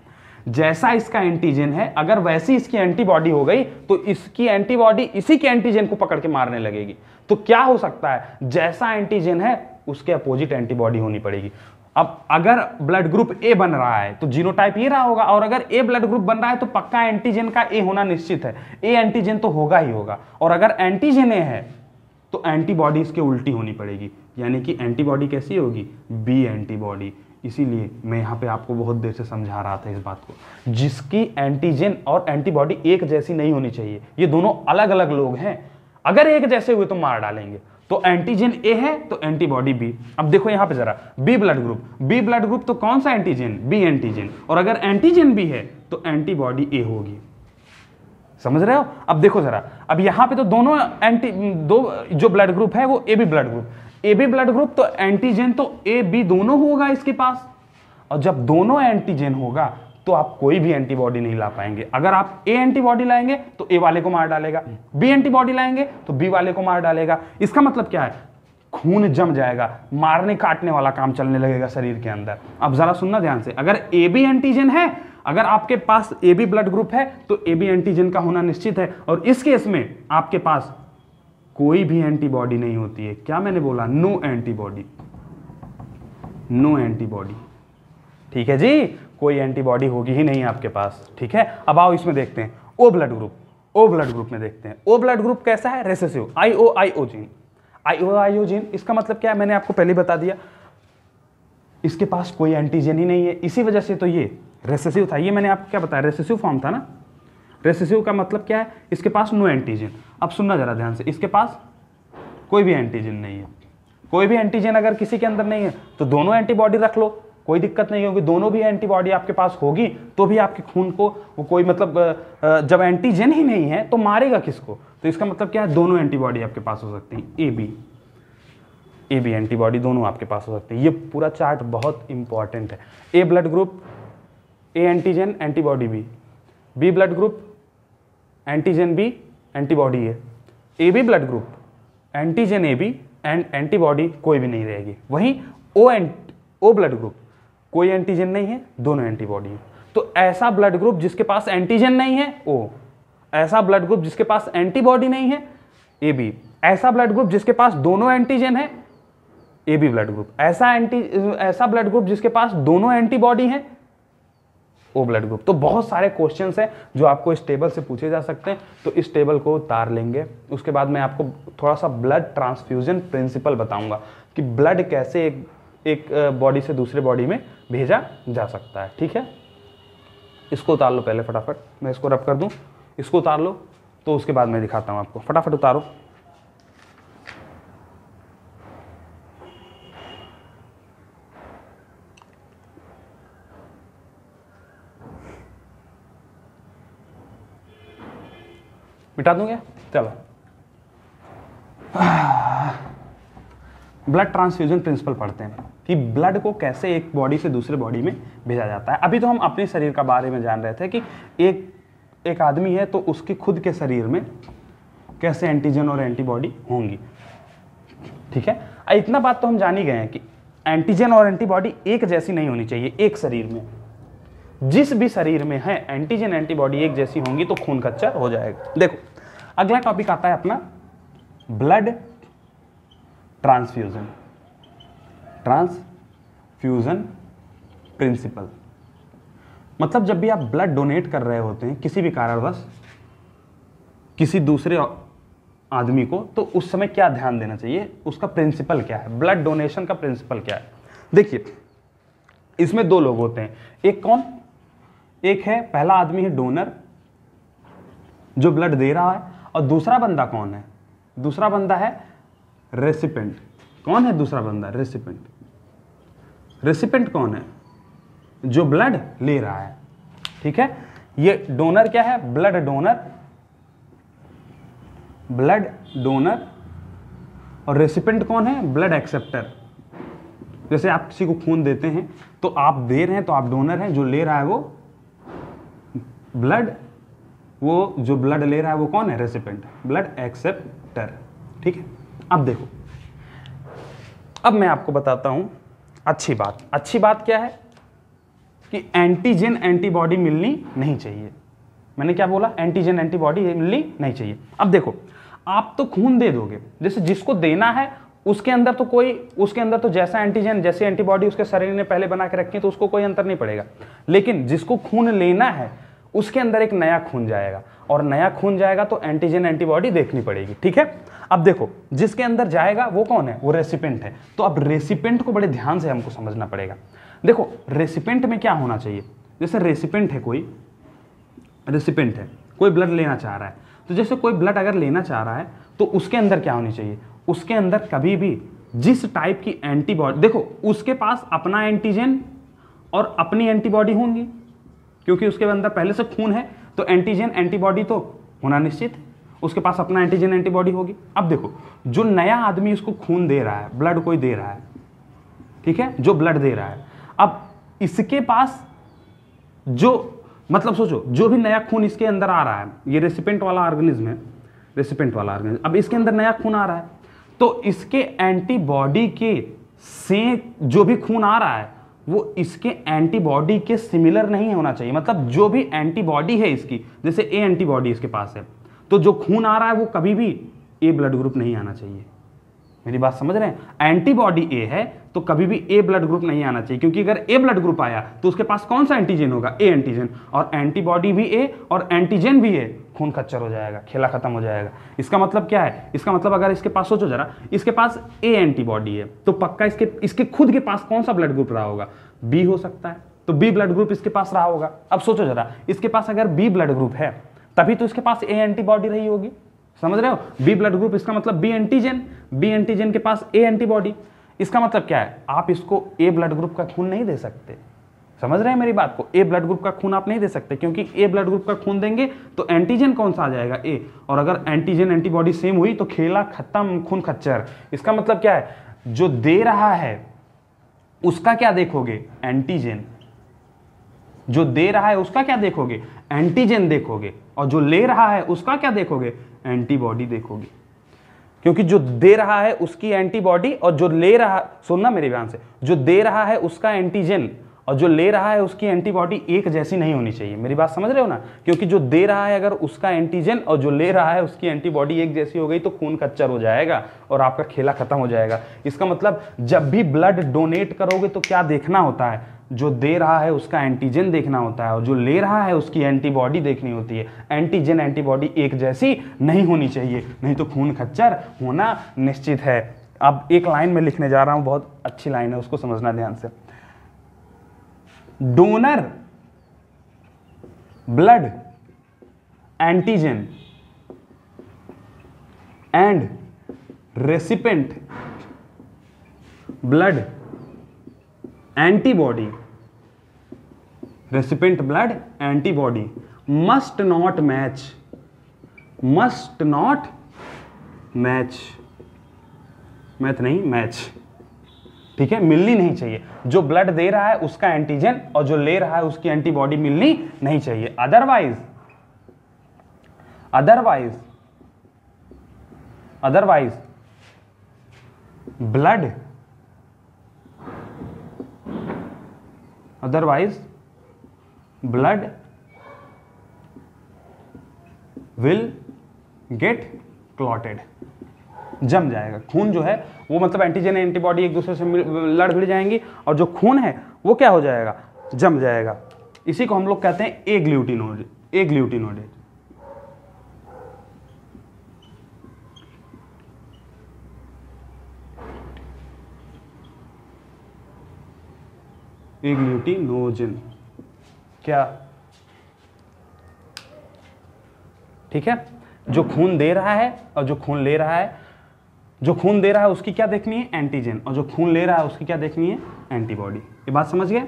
Speaker 1: जैसा इसका एंटीजन है अगर वैसी इसकी एंटीबॉडी हो गई तो इसकी एंटीबॉडी इसी के एंटीजन को पकड़ के मारने लगेगी। तो क्या हो सकता है, जैसा एंटीजन है उसके अपोजिट एंटीबॉडी होनी पड़ेगी। अब अगर ब्लड ग्रुप ए बन रहा है तो जीनोटाइप ये रहा होगा, और अगर ए ब्लड ग्रुप बन रहा है तो पक्का एंटीजन का ए होना निश्चित है, ए एंटीजन तो होगा ही होगा। और अगर एंटीजन ए है तो एंटीबॉडी इसके उल्टी होनी पड़ेगी, यानी कि एंटीबॉडी कैसी होगी, बी एंटीबॉडी। इसीलिए मैं यहाँ पे आपको बहुत देर से समझा रहा था इस बात को, जिसकी एंटीजन और एंटीबॉडी एक जैसी नहीं होनी चाहिए। ये दोनों अलग अलग लोग हैं। अगर एक जैसे हुए तो मार डालेंगे। तो एंटीजन ए है तो एंटीबॉडी बी। अब देखो यहां पे जरा, B blood group, B blood group तो कौन सा एंटीजन? B antigen. और अगर एंटीजन बी है तो एंटीबॉडी ए होगी। समझ रहे हो? अब देखो जरा, अब यहां पे तो दोनों दो जो ब्लड ग्रुप है वो A B blood group, A B blood group तो एंटीजन तो ए बी दोनों होगा इसके पास। और जब दोनों एंटीजन होगा तो आप कोई भी एंटीबॉडी नहीं ला पाएंगे। अगर आप ए एंटीबॉडी लाएंगे तो ए वाले को मार डालेगा, बी एंटीबॉडी लाएंगे तो बी वाले को मार डालेगा। इसका मतलब क्या है? खून जम जाएगा, मारने काटने वाला काम चलने लगेगा शरीर के अंदर। अब जरा सुनना ध्यान से, अगर ए बी एंटीजन है, अगर आपके पास ए बी ब्लड ग्रुप है तो ए बी एंटीजन का होना निश्चित है। और इस केस में आपके पास कोई भी एंटीबॉडी नहीं होती है। क्या मैंने बोला? No antibody, no antibody. ठीक है जी, कोई एंटीबॉडी होगी ही नहीं आपके पास। ठीक है, अब आओ इसमें देखते हैं O blood group. O blood group में देखते हैं, ओ ब्लड ग्रुप कैसा है? रेसेसिव, आईओजीन। आईओजीन इसका मतलब क्या है? मैंने आपको पहले बता दिया, इसके पास कोई एंटीजन ही नहीं है, इसी वजह से तो ये रेसेसिव था। ये मैंने आपको क्या बताया? रेसेसिव फॉर्म था ना। रेसेसिव का मतलब क्या है? इसके पास नो एंटीजन। अब सुनना जरा ध्यान से, इसके पास कोई भी एंटीजन नहीं है। कोई भी एंटीजन अगर किसी के अंदर नहीं है तो दोनों एंटीबॉडी रख लो, कोई दिक्कत नहीं होगी। दोनों भी एंटीबॉडी आपके पास होगी तो भी आपके खून को वो कोई मतलब जब एंटीजन ही नहीं है तो मारेगा किसको? तो इसका मतलब क्या है? दोनों एंटीबॉडी आपके पास हो सकती हैं। ए बी एंटीबॉडी दोनों आपके पास हो सकती है। ये पूरा चार्ट बहुत इंपॉर्टेंट है। A blood group, A antigen, antibody B. B blood group, antigen B, antibody A. A B blood group, antigen A B and antibody कोई भी नहीं रहेगी। वहीं ओ ब्लड ग्रुप, कोई एंटीजन नहीं है, दोनों एंटीबॉडी है। तो ऐसा ब्लड ग्रुप जिसके पास एंटीजन नहीं है ओ, ऐसा ब्लड ग्रुप जिसके पास एंटीबॉडी नहीं है ए बी, ऐसा ब्लड ग्रुप जिसके पास दोनों एंटीजन है ए बी ब्लड ग्रुप, ऐसा ब्लड ग्रुप जिसके पास दोनों एंटीबॉडी है ओ ब्लड ग्रुप। तो बहुत सारे क्वेश्चंस हैं जो आपको इस टेबल से पूछे जा सकते हैं, तो इस टेबल को उतार लेंगे। उसके बाद मैं आपको थोड़ा सा ब्लड ट्रांसफ्यूजन प्रिंसिपल बताऊंगा कि ब्लड कैसे एक बॉडी से दूसरे बॉडी में भेजा जा सकता है। ठीक है, इसको उतार लो पहले फटाफट, मैं इसको रब कर दूं, इसको उतार लो, तो उसके बाद मैं दिखाता हूं आपको। फटाफट उतारो। मिटा दूंगा? चलो, ब्लड ट्रांसफ्यूजन प्रिंसिपल पढ़ते हैं कि ब्लड को कैसे एक बॉडी से दूसरे बॉडी में भेजा जाता है। अभी तो हम अपने शरीर का बारे में जान रहे थे कि एक आदमी है तो उसके खुद के शरीर में कैसे एंटीजन और एंटीबॉडी होंगी। ठीक है, इतना बात तो हम जान ही गए हैं कि एंटीजन और एंटीबॉडी एक जैसी नहीं होनी चाहिए एक शरीर में। जिस भी शरीर में है एंटीजन एंटीबॉडी एक जैसी होंगी तो खून कच्चा हो जाएगा। देखो, अगला टॉपिक आता है अपना ब्लड ट्रांसफ्यूजन प्रिंसिपल। मतलब जब भी आप ब्लड डोनेट कर रहे होते हैं किसी भी कारणवश किसी दूसरे आदमी को, तो उस समय क्या ध्यान देना चाहिए, उसका प्रिंसिपल क्या है, ब्लड डोनेशन का प्रिंसिपल क्या है। देखिए, इसमें दो लोग होते हैं, एक कौन, एक है पहला आदमी है डोनर जो ब्लड दे रहा है, और दूसरा बंदा कौन है, दूसरा बंदा है रेसिपेंट। कौन है दूसरा बंदा? रेसिपेंट। रेसिपेंट कौन है? जो ब्लड ले रहा है। ठीक है, ये डोनर क्या है? Blood donor. और रेसिपेंट कौन है? Blood acceptor. जैसे आप किसी को खून देते हैं तो आप दे रहे हैं तो आप डोनर हैं, जो ले रहा है वो जो ब्लड ले रहा है वो कौन है? Recipient, blood acceptor. ठीक है, अब देखो, अब मैं आपको बताता हूं अच्छी बात क्या है कि एंटीजन एंटीबॉडी मिलनी नहीं चाहिए। मैंने क्या बोला? एंटीजन एंटीबॉडी मिलनी नहीं चाहिए। अब देखो, आप तो खून दे दोगे, जैसे जिसको देना है उसके अंदर तो जैसा एंटीजन जैसे एंटीबॉडी उसके शरीर ने पहले बना के रखी है तो उसको कोई अंतर नहीं पड़ेगा। लेकिन जिसको खून लेना है उसके अंदर एक नया खून जाएगा, और नया खून जाएगा तो एंटीजन एंटीबॉडी देखनी पड़ेगी। ठीक है, अब देखो, जिसके अंदर जाएगा वो कौन है? वो रेसिपेंट है। तो अब रेसिपेंट को बड़े ध्यान से हमको समझना पड़ेगा। देखो, रेसिपेंट में क्या होना चाहिए, जैसे रेसिपेंट है कोई ब्लड लेना चाह रहा है, तो जैसे कोई ब्लड अगर लेना चाह रहा है तो उसके अंदर क्या होनी चाहिए, उसके अंदर कभी भी जिस टाइप की एंटीबॉडी, देखो उसके पास अपना एंटीजन और अपनी एंटीबॉडी होंगी, क्योंकि उसके अंदर पहले से खून है, तो एंटीजन एंटीबॉडी तो होना निश्चित है, उसके पास अपना एंटीजन एंटीबॉडी होगी। अब देखो जो नया आदमी इसको खून दे रहा है, ब्लड कोई दे रहा है, ठीक है, जो ब्लड दे रहा है, अब इसके पास जो मतलब सोचो जो भी नया खून इसके अंदर आ रहा है, ये रेसिपेंट वाला ऑर्गेनिज्म है, रेसिपेंट वाला ऑर्गेनिज्म, अब इसके अंदर नया खून आ रहा है, तो इसके एंटीबॉडी के से जो भी खून आ रहा है वो इसके एंटीबॉडी के सिमिलर नहीं होना चाहिए। मतलब जो भी एंटीबॉडी है इसकी, जैसे ए एंटीबॉडी इसके पास है, तो जो खून आ रहा है वो कभी भी ए ब्लड ग्रुप नहीं आना चाहिए। मेरी बात समझ रहे हैं? एंटीबॉडी ए है तो कभी भी ए ब्लड ग्रुप नहीं आना चाहिए, क्योंकि अगर ए ब्लड ग्रुप आया तो उसके पास कौन सा एंटीजन होगा, ए एंटीजन, और एंटीबॉडी भी ए और एंटीजन भी ए, खून खच्चर हो जाएगा, खेला खत्म हो जाएगा। इसका मतलब क्या है, इसका मतलब अगर इसके पास सोचो जरा, इसके पास ए एंटीबॉडी है तो पक्का इसके खुद के पास कौन सा ब्लड ग्रुप रहा होगा, बी हो सकता है, तो बी ब्लड ग्रुप इसके पास रहा होगा। अब सोचो जरा, इसके पास अगर बी ब्लड ग्रुप है तभी तो इसके पास ए एंटीबॉडी रही होगी, समझ रहे हो? बी ब्लड ग्रुप इसका मतलब बी एंटीजन, बी एंटीजन के पास ए एंटीबॉडी, इसका मतलब क्या है, आप इसको ए ब्लड ग्रुप का खून नहीं दे सकते। समझ रहे हैं मेरी बात को? ए ब्लड ग्रुप का खून आप नहीं दे सकते, क्योंकि ए ब्लड ग्रुप का खून देंगे तो एंटीजन कौन सा आ जाएगा, ए, और अगर एंटीजन एंटीबॉडी सेम हुई तो खेला खत्म, खून खच्चर। इसका मतलब क्या है, जो दे रहा है उसका क्या देखोगे, एंटीजन, जो दे रहा है उसका क्या देखोगे, एंटीजन देखोगे, और जो ले रहा है उसका क्या देखोगे, एंटीबॉडी देखोगे। क्योंकि जो दे रहा है उसकी एंटीबॉडी और जो ले रहा, सुनना मेरे ध्यान से, जो दे रहा है उसका एंटीजन और जो ले रहा है उसकी एंटीबॉडी एक जैसी नहीं होनी चाहिए। मेरी बात समझ रहे हो ना? क्योंकि जो दे रहा है अगर उसका एंटीजन और जो ले रहा है उसकी एंटीबॉडी एक जैसी हो गई तो खून खच्चर हो जाएगा और आपका खेला खत्म हो जाएगा। इसका मतलब जब भी ब्लड डोनेट करोगे तो क्या देखना होता है, जो दे रहा है उसका एंटीजन देखना होता है और जो ले रहा है उसकी एंटीबॉडी देखनी होती है। एंटीजन एंटीबॉडी एक जैसी नहीं होनी चाहिए, नहीं तो खून खच्चर होना निश्चित है। अब एक लाइन में लिखने जा रहा हूं, बहुत अच्छी लाइन है, उसको समझना ध्यान से। Donor blood antigen and recipient blood antibody, recipient blood antibody must not match, must not match, math नहीं मैच, ठीक है, मिलनी नहीं चाहिए। जो ब्लड दे रहा है उसका एंटीजन और जो ले रहा है उसकी एंटीबॉडी मिलनी नहीं चाहिए। Otherwise otherwise otherwise blood otherwise blood will get clotted, जम जाएगा खून जो है वो, मतलब एंटीजन एंटीबॉडी एक दूसरे से लड़ भिड़ जाएंगी और जो खून है वो क्या हो जाएगा, जम जाएगा। इसी को हम लोग कहते हैं एग्लूटिनोजेन, एग्लूटिनोजेन। एग्लूटिनोजेन क्या, ठीक है, जो खून दे रहा है और जो खून ले रहा है, जो खून दे रहा है उसकी क्या देखनी है, एंटीजन, और जो खून ले रहा है उसकी क्या देखनी है, एंटीबॉडी। ये बात समझ गए?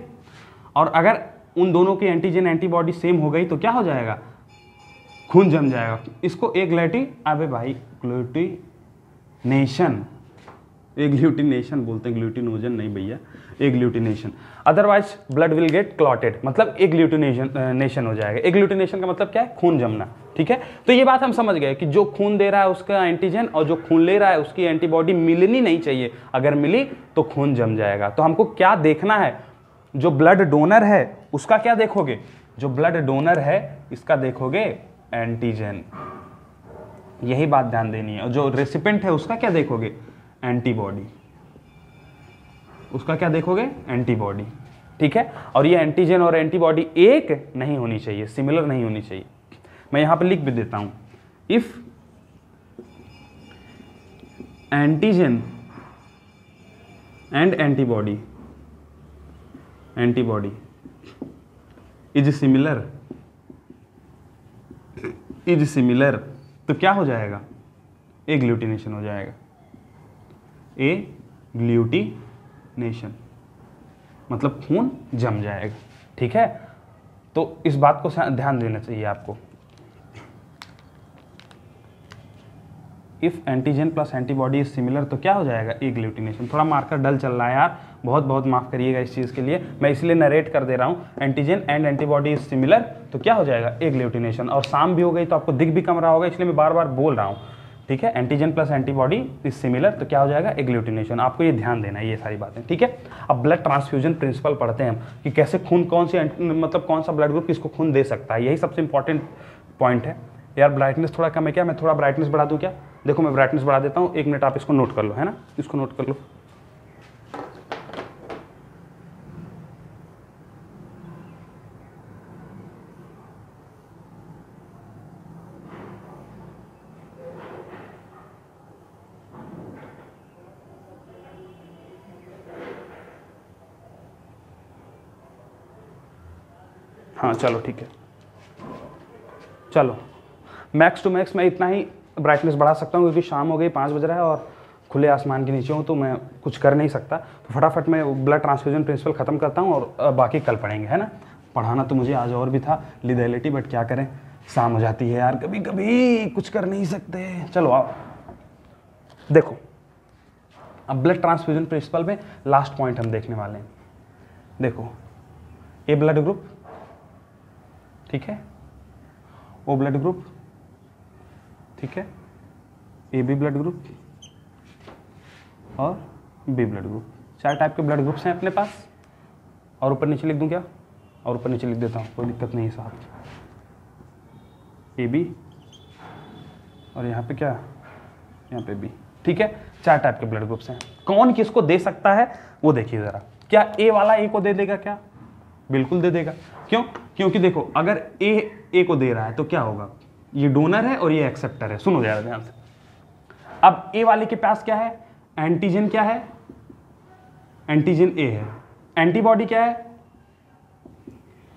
Speaker 1: और अगर उन दोनों की एंटीजन एंटीबॉडी सेम हो गई तो क्या हो जाएगा, खून जम जाएगा। इसको अबे भाई ग्लूटिनेशन, एग्लूटिनेशन बोलते हैं, ग्लूटिनोजन नहीं भैया, agglutination. Otherwise blood will get clotted, मतलब एग्लूटिनेशन हो जाएगा। एग्लूटिनेशन का मतलब क्या है, खून जमना, ठीक है। तो ये बात हम समझ गए कि जो खून दे रहा है उसका एंटीजन और जो खून ले रहा है उसकी एंटीबॉडी मिलनी नहीं चाहिए, अगर मिली तो खून जम जाएगा। तो हमको क्या देखना है, जो ब्लड डोनर है उसका क्या देखोगे, जो ब्लड डोनर है इसका देखोगे एंटीजन, यही बात ध्यान देनी है। और जो रेसिपेंट है उसका क्या देखोगे, एंटीबॉडी, उसका क्या देखोगे, एंटीबॉडी, ठीक है। और ये एंटीजन और एंटीबॉडी एक नहीं होनी चाहिए, सिमिलर नहीं होनी चाहिए। मैं यहां पर लिख भी देता हूं, if antigen and antibody is similar तो क्या हो जाएगा, एग्लूटिनेशन हो जाएगा, एग्लूटिनेशन मतलब खून जम जाएगा। ठीक है, तो इस बात को ध्यान देना चाहिए आपको। If antigen plus antibody is similar तो क्या हो जाएगा, एग्लूटिनेशन। थोड़ा मार्कर डल चल रहा है यार, बहुत बहुत माफ करिएगा इस चीज़ के लिए, मैं इसलिए नरेट कर दे रहा हूँ। Antigen and antibody is similar तो क्या हो जाएगा, एग्लूटिनेशन। और शाम भी हो गई तो आपको दिख भी कम रहा होगा, इसलिए मैं बार बार बोल रहा हूँ। ठीक है, antigen plus antibody is similar तो क्या हो जाएगा, एग्लूटिनेशन। आपको ये ध्यान देना है ये सारी बातें। ठीक है, अब ब्लड ट्रांसफ्यूजन प्रिंसिपल पढ़ते हैं हम कि कैसे खून कौन सी मतलब कौन सा ब्लड ग्रुप किसको खून दे सकता है, यही सबसे इंपॉर्टेंट पॉइंट है। यार ब्राइटनेस थोड़ा कम है क्या, मैं थोड़ा ब्राइटनेस बढ़ा दूं क्या? देखो मैं ब्राइटनेस बढ़ा देता हूँ, 1 मिनट आप इसको नोट कर लो, है ना, इसको नोट कर लो। हाँ चलो ठीक है, चलो मैक्स टू मैक्स मैं इतना ही ब्राइटनेस बढ़ा सकता हूँ क्योंकि शाम हो गई, 5 बज रहा है और खुले आसमान के नीचे हूँ तो मैं कुछ कर नहीं सकता। तो फटाफट मैं ब्लड ट्रांसफ्यूजन प्रिंसिपल ख़त्म करता हूँ और बाकी कल पढ़ेंगे, है ना। पढ़ाना तो मुझे आज और भी था लिथैलिटी, बट क्या करें, शाम हो जाती है यार, कभी कभी कुछ कर नहीं सकते। चलो आओ देखो, अब ब्लड ट्रांसफ्यूजन प्रिंसिपल में लास्ट पॉइंट हम देखने वाले हैं। देखो ए ब्लड ग्रुप, ठीक है, ओ ब्लड ग्रुप, ठीक है, ए बी ब्लड ग्रुप और बी ब्लड ग्रुप, 4 टाइप के ब्लड ग्रुप्स हैं अपने पास। और ऊपर नीचे लिख दूं क्या, और ऊपर नीचे लिख देता हूँ, कोई दिक्कत नहीं है साहब। ए बी और यहाँ पे क्या, यहाँ पे बी, ठीक है, 4 टाइप के ब्लड ग्रुप्स हैं। कौन किसको दे सकता है वो देखिए ज़रा। क्या ए वाला ए को दे देगा क्या, बिल्कुल दे देगा। क्यों, क्योंकि देखो अगर ए को दे रहा है तो क्या होगा, ये डोनर है और ये एक्सेप्टर है। सुनो ज़रा ध्यान से, अब ए वाले के पास क्या है, एंटीजन क्या है, एंटीजन ए है, एंटीबॉडी क्या है,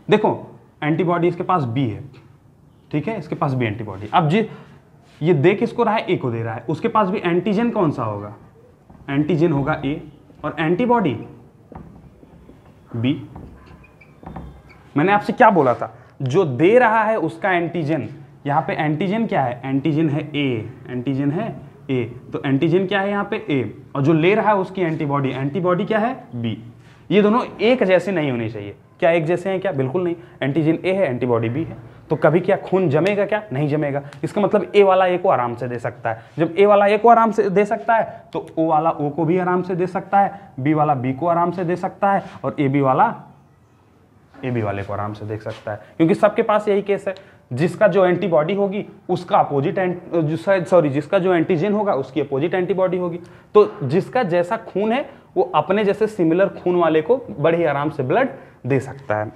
Speaker 1: देखो एंटीबॉडी इसके पास बी है, ठीक है, इसके पास भी एंटीबॉडी। अब ये दे किसको रहा है, ए को दे रहा है, उसके पास भी एंटीजन कौन सा होगा, एंटीजन होगा ए और एंटीबॉडी बी। मैंने आपसे क्या बोला था, जो दे रहा है उसका एंटीजन, यहाँ पे एंटीजन क्या है, एंटीजन है ए, एंटीजन है ए, तो एंटीजन क्या है यहाँ पे ए, और जो ले रहा है उसकी एंटीबॉडी, एंटीबॉडी क्या है बी। ये दोनों एक जैसे नहीं होने चाहिए। क्या एक जैसे हैं क्या, बिल्कुल नहीं। एंटीजन ए है, एंटीबॉडी बी है, तो कभी क्या खून जमेगा क्या, नहीं जमेगा। इसका मतलब ए वाला ए को आराम से दे सकता है। जब ए वाला ए को आराम से दे सकता है तो ओ वाला ओ को भी आराम से दे सकता है, बी वाला बी को आराम से दे सकता है और ए बी वाला ए बी वाले को आराम से देख सकता है। क्योंकि सबके पास यही केस है, जिसका जो एंटीबॉडी होगी उसका अपोजिट जिसका जो एंटीजन होगा उसकी अपोजिट एंटीबॉडी होगी। तो जिसका जैसा खून है वो अपने जैसे सिमिलर खून वाले को बड़े ही आराम से ब्लड दे सकता है।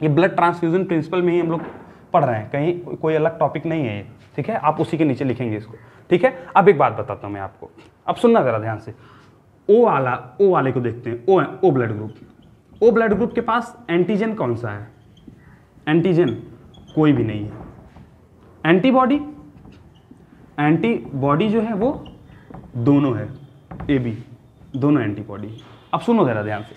Speaker 1: ये ब्लड ट्रांसफ्यूजन प्रिंसिपल में ही हम लोग पढ़ रहे हैं, कहीं कोई अलग टॉपिक नहीं है ये, ठीक है। आप उसी के नीचे लिखेंगे इसको, ठीक है। अब एक बात बताता हूँ मैं आपको, अब सुनना जरा ध्यान से। ओ वाले को देखते हैं, O blood group. O blood group के पास एंटीजन कौन सा है, एंटीजन कोई भी नहीं है। एंटीबॉडी जो है वो दोनों है, ए बी दोनों एंटीबॉडी। अब सुनो जरा ध्यान से,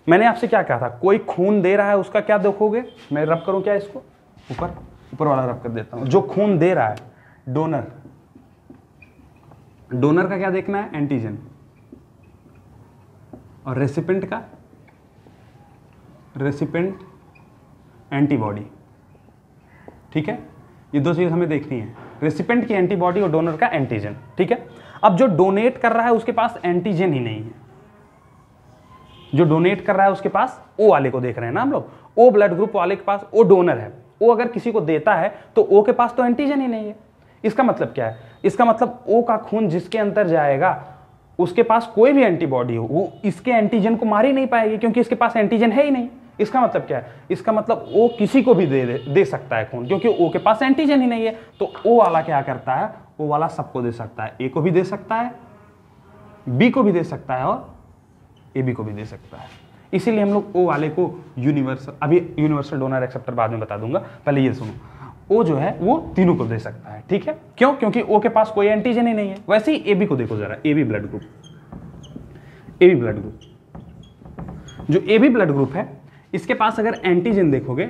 Speaker 1: मैंने आपसे क्या कहा था, कोई खून दे रहा है उसका क्या देखोगे, मैं रब करूं क्या इसको, ऊपर वाला रब कर देता हूं। जो खून दे रहा है डोनर का क्या देखना है, एंटीजन, और रेसिपेंट एंटीबॉडी, ठीक है। ये 2 चीज हमें देखनी है, रेसिपेंट की एंटीबॉडी और डोनर का एंटीजन, ठीक है। अब जो डोनेट कर रहा है उसके पास एंटीजन ही नहीं है, जो डोनेट कर रहा है उसके पास, ओ वाले को देख रहे हैं ना हम लोग, ओ ब्लड ग्रुप वाले के पास ओ डोनर है। ओ अगर किसी को देता है तो ओ के पास तो एंटीजन ही नहीं है। इसका मतलब क्या है, इसका मतलब ओ का खून जिसके अंदर जाएगा उसके पास कोई भी एंटीबॉडी हो वो इसके एंटीजन को मार ही नहीं पाएगी, क्योंकि इसके पास एंटीजन है ही नहीं। इसका मतलब क्या है, इसका मतलब ओ किसी को भी दे सकता है खून, क्योंकि ओ के पास एंटीजन ही नहीं है। तो ओ वाला क्या करता है, ओ वाला सबको दे सकता है, ए को भी दे सकता है, बी को भी दे सकता है और ए बी को भी दे सकता है। इसीलिए हम लोग ओ वाले को यूनिवर्सल, अभी यूनिवर्सल डोनर एक्सेप्टर बाद में बता दूंगा, पहले ये सुनो। ओ जो है वो तीनों को दे सकता है, ठीक है। क्यों? क्योंकि ओ के पास कोई एंटीजन ही नहीं है। वैसे ही एबी को देखो जरा, AB blood group, AB blood group, जो एबी ब्लड ग्रुप है इसके पास अगर एंटीजन देखोगे,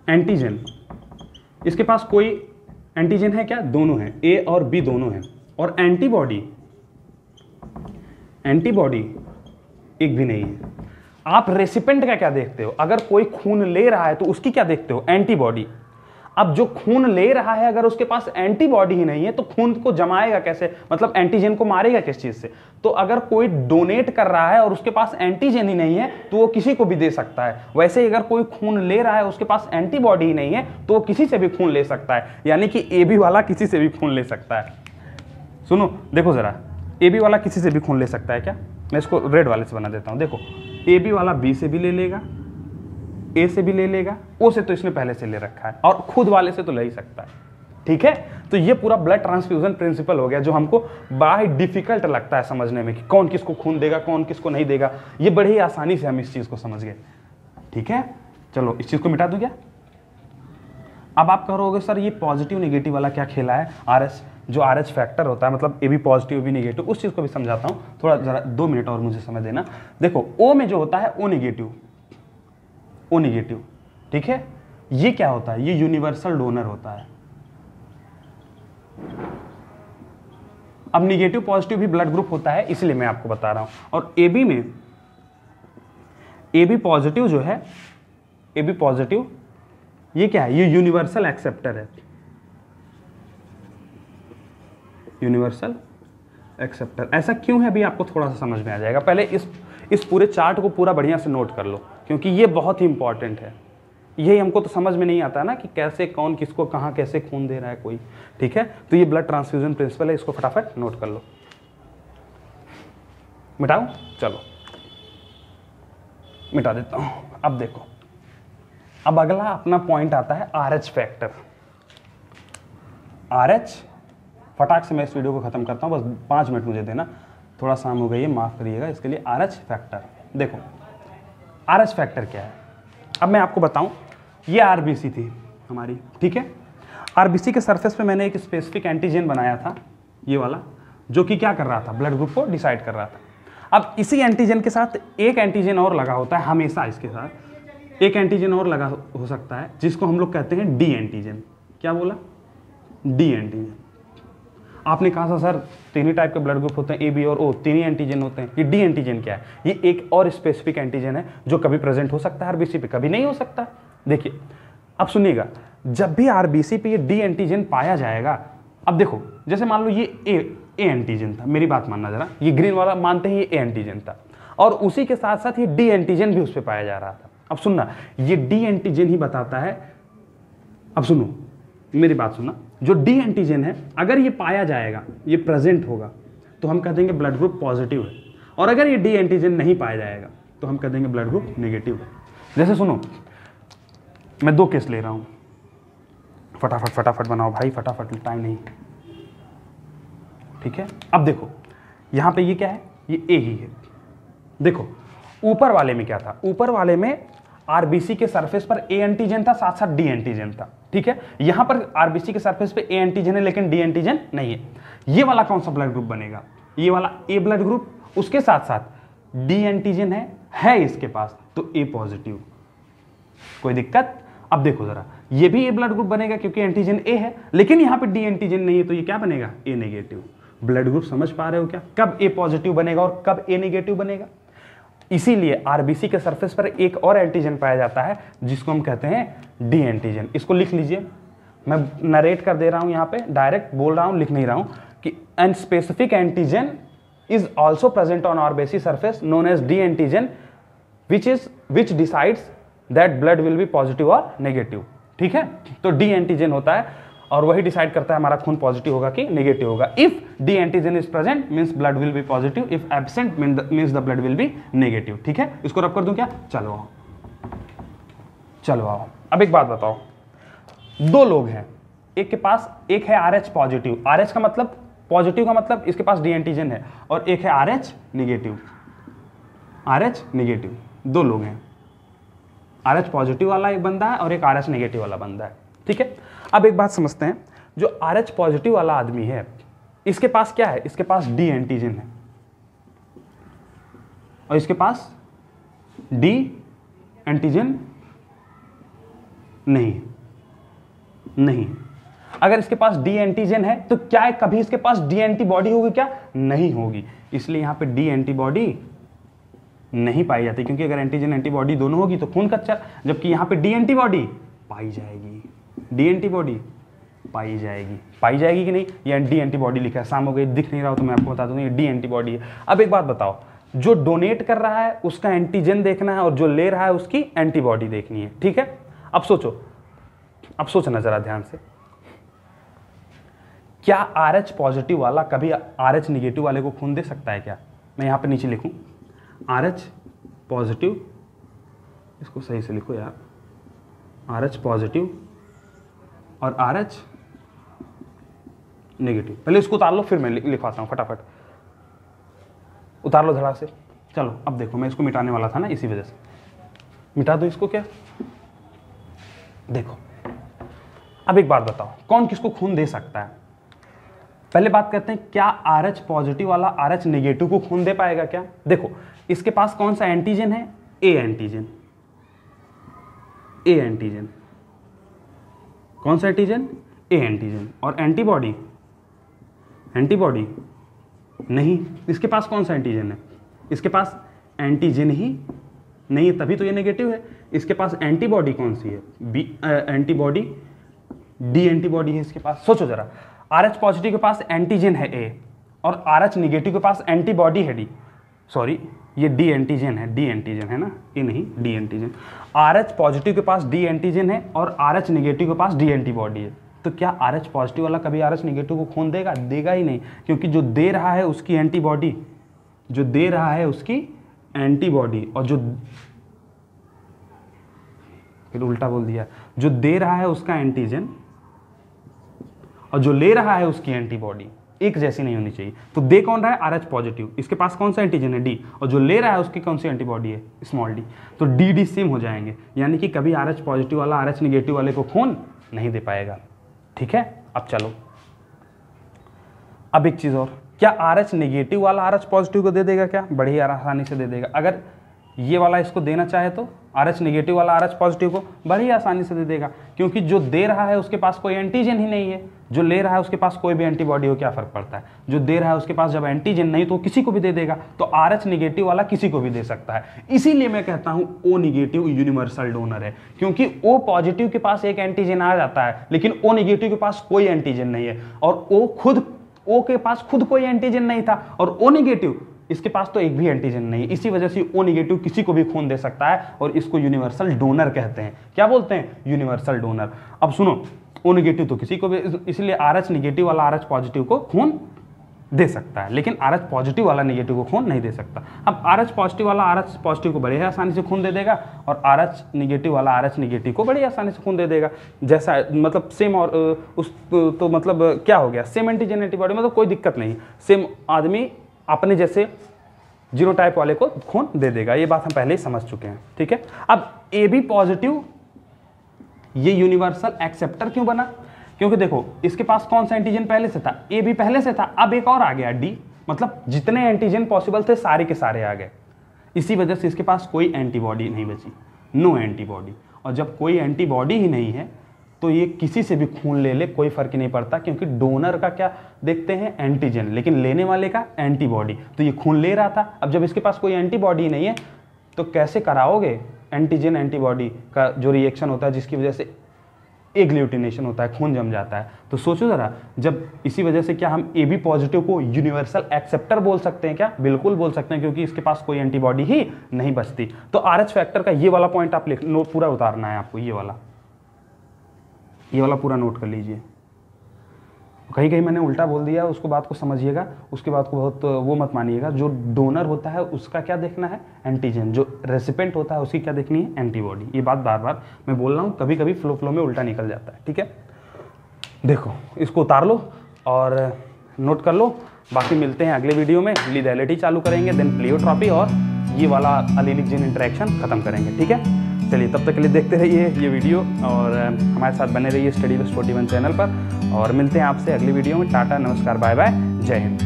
Speaker 1: एंटीजन, इसके पास कोई एंटीजन है क्या? दोनों हैं, ए और बी दोनों हैं। और एंटीबॉडी, एंटीबॉडी एक भी नहीं है। आप रेसिपेंट का क्या देखते हो? अगर कोई खून ले रहा है तो उसकी क्या देखते हो? एंटीबॉडी। अब जो खून ले रहा है अगर उसके पास एंटीबॉडी ही नहीं है तो खून को जमाएगा कैसे, मतलब एंटीजन को मारेगा किस चीज से? तो अगर कोई डोनेट कर रहा है और उसके पास एंटीजन ही नहीं है तो वो किसी को भी दे सकता है। वैसे ही अगर कोई खून ले रहा है उसके पास एंटीबॉडी ही नहीं है तो वो किसी से भी खून ले सकता है, यानी कि एबी वाला किसी से भी खून ले सकता है। सुनो देखो जरा, एबी वाला किसी से भी खून ले सकता है क्या? मैं इसको रेड वाले से बना देता हूं। देखो, एबी वाला बी से भी ले लेगा, ए से भी ले लेगा, ओ से तो इसने पहले से ले रखा है, और खुद वाले से तो ले ही सकता है, ठीक है। तो ये पूरा ब्लड ट्रांसफ्यूजन प्रिंसिपल हो गया, जो हमको बड़ा ही डिफिकल्ट लगता है समझने में कि कौन किसको खून देगा, कौन किसको नहीं देगा। ये बड़ी ही आसानी से हम इस चीज को समझ गए, ठीक है। चलो इस चीज को मिटा दूं क्या? अब आप कहोगे सर ये पॉजिटिव नेगेटिव वाला क्या खेला है? आरएच, जो आरएच फैक्टर होता है, मतलब ए भी पॉजिटिव भी नेगेटिव, उस चीज को भी समझाता हूं। थोड़ा जरा 2 मिनट और मुझे समय देना। देखो, ओ में जो होता है ओ नेगेटिव, ओ नेगेटिव, ठीक है। ये क्या होता है? ये यूनिवर्सल डोनर होता है। अब नेगेटिव पॉजिटिव भी ब्लड ग्रुप होता है, इसलिए मैं आपको बता रहा हूं। और एबी में, एबी पॉजिटिव जो है, एबी पॉजिटिव, ये क्या है? ये यूनिवर्सल एक्सेप्टर है, यूनिवर्सल एक्सेप्टर। ऐसा क्यों है अभी आपको थोड़ा सा समझ में आ जाएगा। पहले इस पूरे चार्ट को पूरा बढ़िया से नोट कर लो, क्योंकि ये बहुत ही इंपॉर्टेंट है। यही हमको तो समझ में नहीं आता ना कि कैसे कौन किसको कहाँ कैसे खून दे रहा है कोई, ठीक है। तो ये ब्लड ट्रांसफ्यूजन प्रिंसिपल है, इसको फटाफट नोट कर लो। मिटाओ, चलो मिटा देता हूं। अब देखो, अब अगला अपना पॉइंट आता है आरएच फैक्टर। आरएच, फटाक से मैं इस वीडियो को खत्म करता हूं, बस 5 मिनट मुझे देना, थोड़ा शाम हो गई है, माफ करिएगा इसके लिए। आरएच फैक्टर, देखो आरएच फैक्टर क्या है अब मैं आपको बताऊं। ये आरबीसी थी हमारी, ठीक है। आरबीसी के सरफेस पे मैंने एक स्पेसिफिक एंटीजन बनाया था, ये वाला, जो कि क्या कर रहा था? ब्लड ग्रुप को डिसाइड कर रहा था। अब इसी एंटीजन के साथ एक एंटीजन और लगा होता है हमेशा, इसके साथ एक एंटीजन और लगा हो सकता है, जिसको हम लोग कहते हैं डी एंटीजन। क्या बोला? D antigen. आपने कहा था सर 3 ही टाइप के ब्लड ग्रुप होते हैं, ए बी और ओ, 3 ही एंटीजन होते हैं। ये डी एंटीजन क्या है? ये एक और स्पेसिफिक एंटीजन है जो कभी प्रेजेंट हो सकता है आरबीसी पे, कभी नहीं हो सकता। देखिए अब सुनिएगा, जब भी आरबीसी पे ये डी एंटीजन पाया जाएगा, अब देखो जैसे मान लो ये ए एंटीजन था, मेरी बात मानना जरा, ये ग्रीन वाला मानते हैं ये ए एंटीजन था, और उसी के साथ साथ ये डी एंटीजन भी उस पर पाया जा रहा था। अब सुनना, ये डी एंटीजन ही बताता है, अब सुनो मेरी बात सुनना, जो डी एंटीजन है अगर ये पाया जाएगा, ये प्रेजेंट होगा, तो हम कह देंगे ब्लड ग्रुप पॉजिटिव है। और अगर ये डी एंटीजन नहीं पाया जाएगा तो हम कह देंगे ब्लड ग्रुप नेगेटिव है। जैसे सुनो, मैं 2 केस ले रहा हूं, फटाफट फटाफट बनाओ भाई, फटाफट, टाइम नहीं, ठीक है। अब देखो यहां पे ये क्या है? ये ए ही है। देखो ऊपर वाले में क्या था? ऊपर वाले में आरबीसी के सरफेस पर ए एंटीजन था, साथ साथ डी एंटीजन था, ठीक है। यहां पर आरबीसी के सरफेस पे ए एंटीजन है लेकिन डी एंटीजन नहीं है। ये वाला कौन सा ब्लड ग्रुप बनेगा? ये वाला ए ब्लड ग्रुप, उसके साथ साथ डी एंटीजन है इसके पास, तो ए पॉजिटिव। कोई दिक्कत? अब देखो जरा, ये भी ए ब्लड ग्रुप बनेगा क्योंकि एंटीजन ए है, लेकिन यहां पे डी एंटीजन नहीं है, तो ये क्या बनेगा? ए नेगेटिव। ब्लड ग्रुप समझ पा रहे हो क्या? कब ए पॉजिटिव बनेगा और कब ए नेगेटिव बनेगा? इसीलिए आरबीसी के सरफेस पर एक और एंटीजन पाया जाता है जिसको हम कहते हैं डी एंटीजन। इसको लिख लीजिए, मैं नरेट कर दे रहा हूं, यहां पे डायरेक्ट बोल रहा हूं, लिख नहीं रहा हूं कि an specific antigen is also present on RBC surface known as D antigen which decides that blood will be positive और नेगेटिव, ठीक है। तो डी एंटीजन होता है और वही डिसाइड करता है हमारा खून पॉजिटिव होगा कि नेगेटिव होगा। If D antigen is present means blood will be positive, if absent means the blood will B negative, ठीक है। इसको रब कर दूं क्या? चलो आओ, चलो आओ। अब एक बात बताओ, 2 लोग हैं, एक के पास, एक है आरएच पॉजिटिव, आरएच का मतलब पॉजिटिव का मतलब इसके पास डी एंटीजन है, और एक है आरएच नेगेटिव, आरएच नेगेटिव। 2 लोग हैं, आरएच पॉजिटिव वाला एक बंदा है और एक आरएच नेगेटिव वाला बंदा है, ठीक है। अब एक बात समझते हैं, जो RH पॉजिटिव वाला आदमी है इसके पास क्या है, इसके पास D एंटीजन है और इसके पास D एंटीजन नहीं। अगर इसके पास D एंटीजन है तो क्या कभी इसके पास D एंटीबॉडी होगी क्या? नहीं होगी। इसलिए यहां पे D एंटीबॉडी नहीं पाई जाती, क्योंकि अगर एंटीजन एंटीबॉडी दोनों होगी तो खून कच्चा, जबकि यहां पे D एंटीबॉडी पाई जाएगी। D एंटीबॉडी पाई जाएगी कि नहीं? ये D एंटीबॉडी लिखा है, शाम हो गई दिख नहीं रहा हो तो मैं आपको बता दूं ये D एंटीबॉडी है। अब एक बात बताओ, जो डोनेट कर रहा है उसका एंटीजन देखना है और जो ले रहा है उसकी एंटीबॉडी देखनी है, ठीक है। अब सोचना जरा ध्यान से, क्या RH पॉजिटिव वाला कभी RH निगेटिव वाले को खून दे सकता है क्या? मैं यहां पे नीचे लिखूं RH पॉजिटिव, इसको सही से लिखो यार, RH पॉजिटिव और RH नेगेटिव। पहले इसको उतार लो फिर मैं लिखवाता हूं, फटाफट उतार लो धड़ा से। चलो अब देखो, मैं इसको मिटाने वाला था ना, इसी वजह से मिटा दो इसको। क्या देखो, अब एक बात बताओ, कौन किसको खून दे सकता है? पहले बात करते हैं, क्या RH पॉजिटिव वाला RH नेगेटिव को खून दे पाएगा क्या? देखो, इसके पास कौन सा एंटीजन है? A antigen. कौन सा एंटीजन? A antigen. और एंटीबॉडी नहीं। इसके पास कौन सा एंटीजन है? इसके पास एंटीजन ही नहीं है, तभी तो ये नेगेटिव है। इसके पास एंटीबॉडी कौन सी है? एंटीबॉडी D एंटीबॉडी है इसके पास। सोचो जरा, RH पॉजिटिव के पास एंटीजन है A और RH नेगेटिव के पास एंटीबॉडी है D। सॉरी, ये D एंटीजन है ना, ये नहीं, D एंटीजन। RH पॉजिटिव के पास D एंटीजन है और RH नेगेटिव के पास D एंटीबॉडी है। तो क्या RH पॉजिटिव वाला कभी RH नेगेटिव को खून देगा? देगा ही नहीं, क्योंकि जो दे रहा है उसकी एंटीबॉडी, और जो फिर उल्टा बोल दिया, जो दे रहा है उसका एंटीजन और जो ले रहा है उसकी एंटीबॉडी एक जैसी नहीं होनी चाहिए। तो दे कौन रहा है? RH पॉजिटिव, इसके पास कौन सा एंटीजन है? D, और जो ले रहा है उसकी कौन सी एंटीबॉडी है? Small d। तो D सेम हो जाएंगे, यानी कि कभी RH पॉजिटिव वाला RH निगेटिव वाले को खून नहीं दे पाएगा, ठीक है। अब चलो, अब एक चीज और, क्या RH नेगेटिव वाला RH पॉजिटिव को दे देगा क्या? बड़ी आसानी से दे देगा। अगर ये वाला इसको देना चाहे तो RH नेगेटिव वाला RH पॉजिटिव को बड़ी आसानी से दे देगा, क्योंकि जो दे रहा है उसके पास कोई एंटीजन ही नहीं है, जो ले रहा है उसके पास कोई भी एंटीबॉडी हो, क्या फर्क पड़ता है? जो दे रहा है उसके पास जब एंटीजन नहीं तो किसी को भी दे देगा, तो RH नेगेटिव वाला किसी को भी दे सकता है। इसीलिए मैं कहता हूं O नेगेटिव यूनिवर्सल डोनर है, क्योंकि O पॉजिटिव के पास एक एंटीजन आ जाता है लेकिन O नेगेटिव के पास कोई एंटीजन नहीं है, और O के पास खुद कोई एंटीजन नहीं था, और O नेगेटिव इसके पास तो एक भी एंटीजन नहीं है। इसी वजह से O नेगेटिव किसी को भी खून दे सकता है और इसको यूनिवर्सल डोनर कहते हैं। क्या बोलते हैं? Universal donor. अब सुनो, O नेगेटिव तो किसी को भी, इसलिए RH नेगेटिव वाला RH पॉजिटिव को खून दे सकता है, लेकिन RH पॉजिटिव वाला नेगेटिव को खून नहीं दे सकता। अब RH पॉजिटिव वाला RH पॉजिटिव को बड़े आसानी से खून दे देगा और RH नेगेटिव वाला RH नेगेटिव को बड़ी आसानी से खून दे देगा। जैसा मतलब सेम, और उस तो मतलब क्या हो गया? सेम एंटीजन एंटीबॉडी, मतलब कोई दिक्कत नहीं, सेम आदमी अपने जैसे जीनोटाइप वाले को खून दे देगा। ये बात हम पहले ही समझ चुके हैं, ठीक है। अब AB पॉजिटिव ये यूनिवर्सल एक्सेप्टर क्यों बना? क्योंकि देखो, इसके पास कौन सा एंटीजन पहले से था? AB पहले से था, अब एक और आ गया D, मतलब जितने एंटीजन पॉसिबल थे सारे के सारे आ गए। इसी वजह से इसके पास कोई एंटीबॉडी नहीं बची, नो एंटीबॉडी। और जब कोई एंटीबॉडी ही नहीं है तो ये किसी से भी खून ले ले कोई फर्क नहीं पड़ता, क्योंकि डोनर का क्या देखते हैं? एंटीजन, लेकिन लेने वाले का एंटीबॉडी। तो ये खून ले रहा था, अब जब इसके पास कोई एंटीबॉडी नहीं है तो कैसे कराओगे एंटीजन एंटीबॉडी का जो रिएक्शन होता है, जिसकी वजह से एग्लूटिनेशन होता है, खून जम जाता है। तो सोचो जरा, जब इसी वजह से क्या हम AB पॉजिटिव को यूनिवर्सल एक्सेप्टर बोल सकते हैं क्या? बिल्कुल बोल सकते हैं, क्योंकि इसके पास कोई एंटीबॉडी ही नहीं बचती। तो RH फैक्टर का ये वाला पॉइंट आप पूरा उतारना है आपको, ये वाला पूरा नोट कर लीजिए। कहीं कहीं मैंने उल्टा बोल दिया, उसको बात को समझिएगा, उसके बाद को बहुत वो मत मानिएगा। जो डोनर होता है उसका क्या देखना है? एंटीजन। जो रेसिपेंट होता है उसकी क्या देखनी है? एंटीबॉडी। ये बात बार बार मैं बोल रहा हूँ, कभी कभी फ्लो में उल्टा निकल जाता है, ठीक है। देखो, इसको उतार लो और नोट कर लो। बाकी मिलते हैं अगले वीडियो में। लीथैलिटी चालू करेंगे, देन प्लेयोट्रॉपी और ये वाला अलीलिक जीन इंटरेक्शन खत्म करेंगे, ठीक है। चलिए तब तक के लिए देखते रहिए ये वीडियो और हमारे साथ बने रहिए स्टडी बेस्ट 41 चैनल पर, और मिलते हैं आपसे अगली वीडियो में। टाटा, नमस्कार, बाय बाय, जय Hind.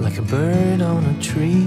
Speaker 2: Like a bird on a tree